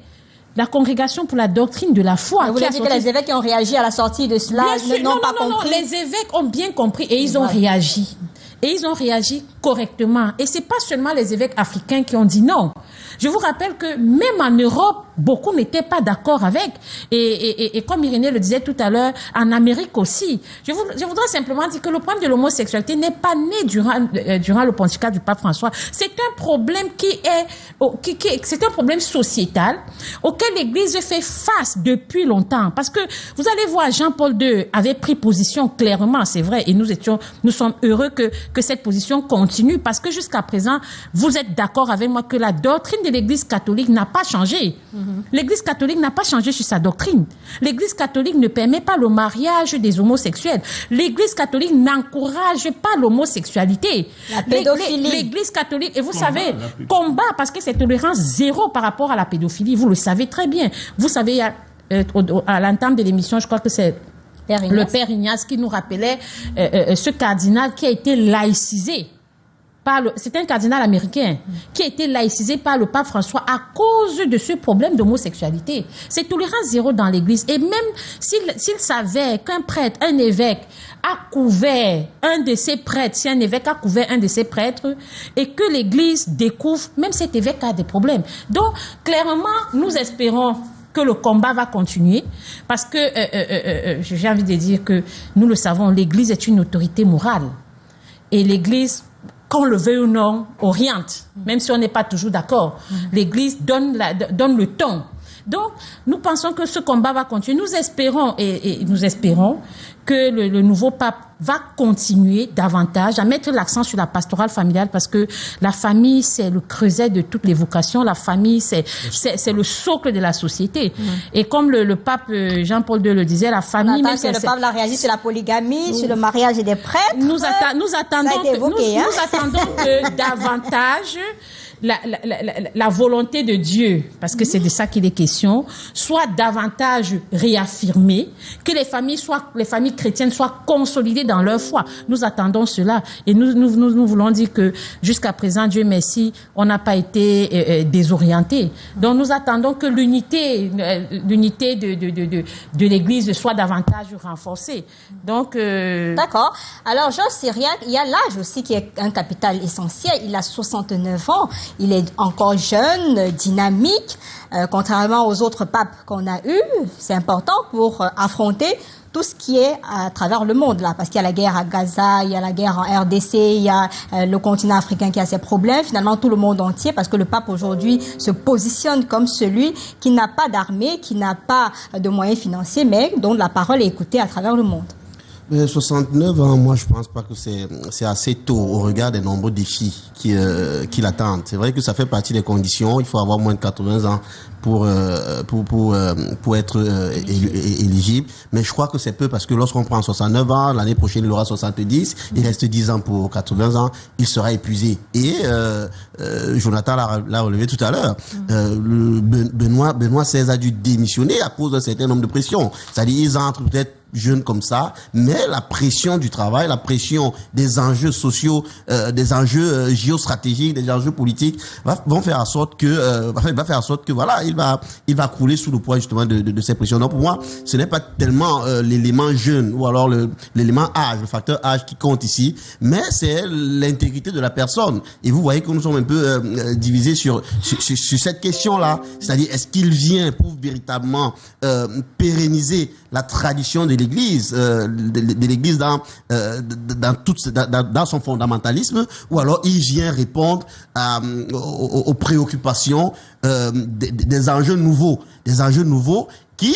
la Congrégation pour la doctrine de la foi. Vous voulez dire que les évêques qui ont réagi à la sortie de cela n'ont pas compris? Non, les évêques ont bien compris et ils ont réagi. Et ils ont réagi correctement. Et c'est pas seulement les évêques africains qui ont dit non. Je vous rappelle que même en Europe, beaucoup n'étaient pas d'accord avec. Et comme Irénée le disait tout à l'heure, en Amérique aussi. Je voudrais simplement dire que le problème de l'homosexualité n'est pas né durant le pontificat du pape François. C'est un problème c'est un problème sociétal auquel l'Église fait face depuis longtemps. Parce que vous allez voir, Jean-Paul II avait pris position clairement, c'est vrai, et nous sommes heureux que cette position continue, parce que jusqu'à présent, vous êtes d'accord avec moi que la doctrine de l'Église catholique n'a pas changé. L'Église catholique n'a pas changé sur sa doctrine. L'Église catholique ne permet pas le mariage des homosexuels. L'Église catholique n'encourage pas l'homosexualité. La pédophilie. L'Église catholique, et vous savez, combat, parce que c'est tolérance zéro par rapport à la pédophilie. Vous le savez très bien. Vous savez, à l'entame de l'émission, je crois que c'est le Père Ignace qui nous rappelait ce cardinal qui a été laïcisé. C'est un cardinal américain qui a été laïcisé par le pape François à cause de ce problème d'homosexualité. C'est tolérance zéro dans l'Église. Et même s'il savait qu'un prêtre, un évêque, a couvert un de ses prêtres, si un évêque a couvert un de ses prêtres, et que l'Église découvre, même cet évêque a des problèmes. Donc, clairement, nous espérons que le combat va continuer, parce que j'ai envie de dire que nous le savons, l'Église est une autorité morale. Et l'Église, qu'on le veuille ou non, oriente, même si on n'est pas toujours d'accord. L'Église donne le ton. Donc, nous pensons que ce combat va continuer. Nous espérons, et nous espérons que le nouveau pape va continuer davantage à mettre l'accent sur la pastorale familiale, parce que la famille, c'est le creuset de toutes les vocations. La famille, c'est le socle de la société. Et comme le pape Jean-Paul II le disait, la famille... Même le pape a réagi sur la polygamie, sur le mariage des prêtres. Nous attendons que davantage... La volonté de Dieu, parce que c'est de ça qu'il est question, soit davantage réaffirmée, que les familles chrétiennes soient consolidées dans leur foi. Nous attendons cela, et nous voulons dire que jusqu'à présent, Dieu merci, on n'a pas été désorientés. Donc nous attendons que l'unité de l'Église soit davantage renforcée. Donc d'accord. Alors Georges Cyriac, il y a l'âge aussi qui est un capital essentiel. Il a 69 ans. Il est encore jeune, dynamique, contrairement aux autres papes qu'on a eus. C'est important pour affronter tout ce qui est à travers le monde, là, parce qu'il y a la guerre à Gaza, il y a la guerre en RDC, il y a le continent africain qui a ses problèmes, finalement tout le monde entier, parce que le pape aujourd'hui se positionne comme celui qui n'a pas d'armée, qui n'a pas de moyens financiers, mais dont la parole est écoutée à travers le monde. 69 ans, moi je pense pas que c'est assez tôt au regard des nombreux défis qui l'attendent. C'est vrai que ça fait partie des conditions. Il faut avoir moins de 80 ans pour être éligible. Mais je crois que c'est peu, parce que lorsqu'on prend 69 ans, l'année prochaine il aura 70, il reste 10 ans pour 80 ans, il sera épuisé. Et Jonathan l'a relevé tout à l'heure. Benoît XVI a dû démissionner à cause d'un certain nombre de pressions. C'est-à-dire ils entrent peut-être jeunes comme ça, mais la pression du travail, la pression des enjeux sociaux, des enjeux géostratégiques, des enjeux politiques va faire en sorte que voilà, il va couler sous le poids justement de ces pressions. Donc pour moi, ce n'est pas tellement l'élément jeune ou alors l'élément âge, le facteur âge qui compte ici, mais c'est l'intégrité de la personne. Et vous voyez que nous sommes un peu divisés sur cette question-là, c'est-à-dire est-ce qu'il vient pour véritablement pérenniser la tradition de l'Église, de l'Église dans son fondamentalisme, ou alors il vient répondre aux préoccupations des enjeux nouveaux, qui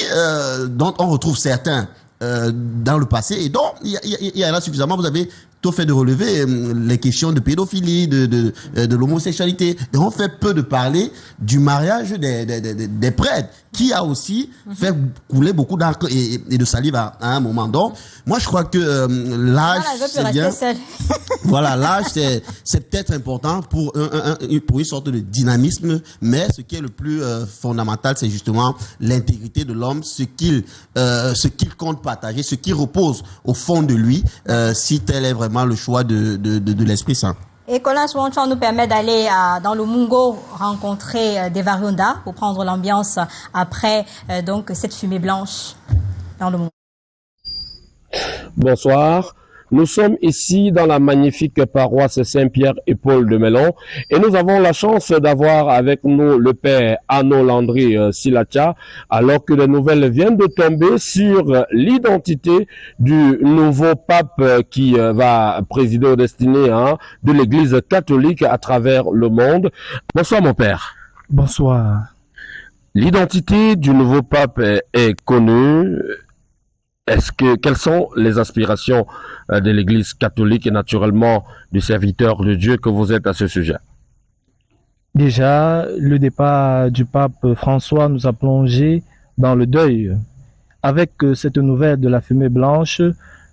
dont on retrouve certains dans le passé, et donc il y a là suffisamment. Vous avez tout fait de relever les questions de pédophilie, de l'homosexualité, et on fait peu de parler du mariage des prêtres, qui a aussi fait couler beaucoup d'encre et de salive à un moment. Donc, moi, je crois que l'âge, c'est bien. Voilà, l'âge, c'est peut-être important pour une sorte de dynamisme, mais ce qui est le plus fondamental, c'est justement l'intégrité de l'homme, ce qu'il compte partager, ce qui repose au fond de lui, si tel est vraiment le choix de l'Esprit Saint. Et Colin Souanchan nous permet d'aller dans le Mungo rencontrer Devarionda pour prendre l'ambiance après donc cette fumée blanche dans le Mungo. Bonsoir. Nous sommes ici dans la magnifique paroisse Saint-Pierre et Paul de Melon et nous avons la chance d'avoir avec nous le père Arnaud Landry Silacha, alors que les nouvelles viennent de tomber sur l'identité du nouveau pape qui va présider aux destinées de l'Église catholique à travers le monde. Bonsoir mon père. Bonsoir. L'identité du nouveau pape est connue. Quelles sont les aspirations de l'Église catholique et naturellement du serviteur de Dieu que vous êtes à ce sujet? Déjà, le départ du pape François nous a plongé dans le deuil. Avec cette nouvelle de la fumée blanche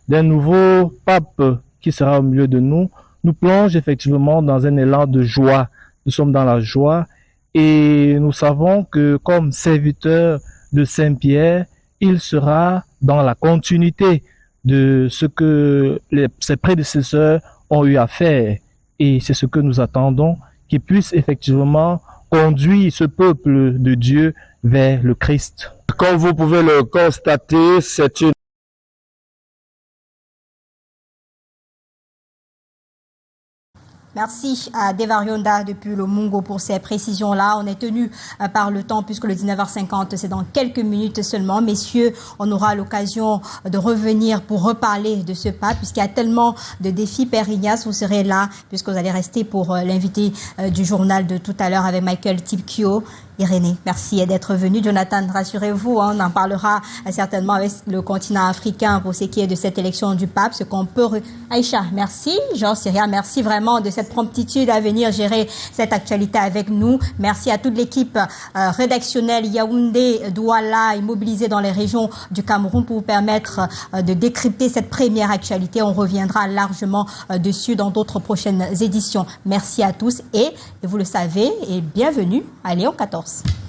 d'un nouveau pape qui sera au milieu de nous, nous plonge effectivement dans un élan de joie. Nous sommes dans la joie et nous savons que comme serviteur de Saint-Pierre, il sera dans la continuité de ce que ses prédécesseurs ont eu à faire. Et c'est ce que nous attendons, qu'il puisse effectivement conduire ce peuple de Dieu vers le Christ. Comme vous pouvez le constater, c'est une Merci à Devarionda depuis le Mungo pour ces précisions-là. On est tenu par le temps puisque le 19h50, c'est dans quelques minutes seulement. Messieurs, on aura l'occasion de revenir pour reparler de ce pape puisqu'il y a tellement de défis. Père Ignace, vous serez là puisque vous allez rester pour l'invité du journal de tout à l'heure avec Michael Tipkio. Irénée, merci d'être venu. Jonathan, rassurez-vous, on en parlera certainement avec le continent africain pour ce qui est de cette élection du pape, ce qu'on peut... Aïcha, merci. Jean Syria, merci vraiment de cette promptitude à venir gérer cette actualité avec nous. Merci à toute l'équipe rédactionnelle Yaoundé, Douala et mobilisée dans les régions du Cameroun pour vous permettre de décrypter cette première actualité. On reviendra largement dessus dans d'autres prochaines éditions. Merci à tous et vous le savez, et bienvenue à Léon XIV.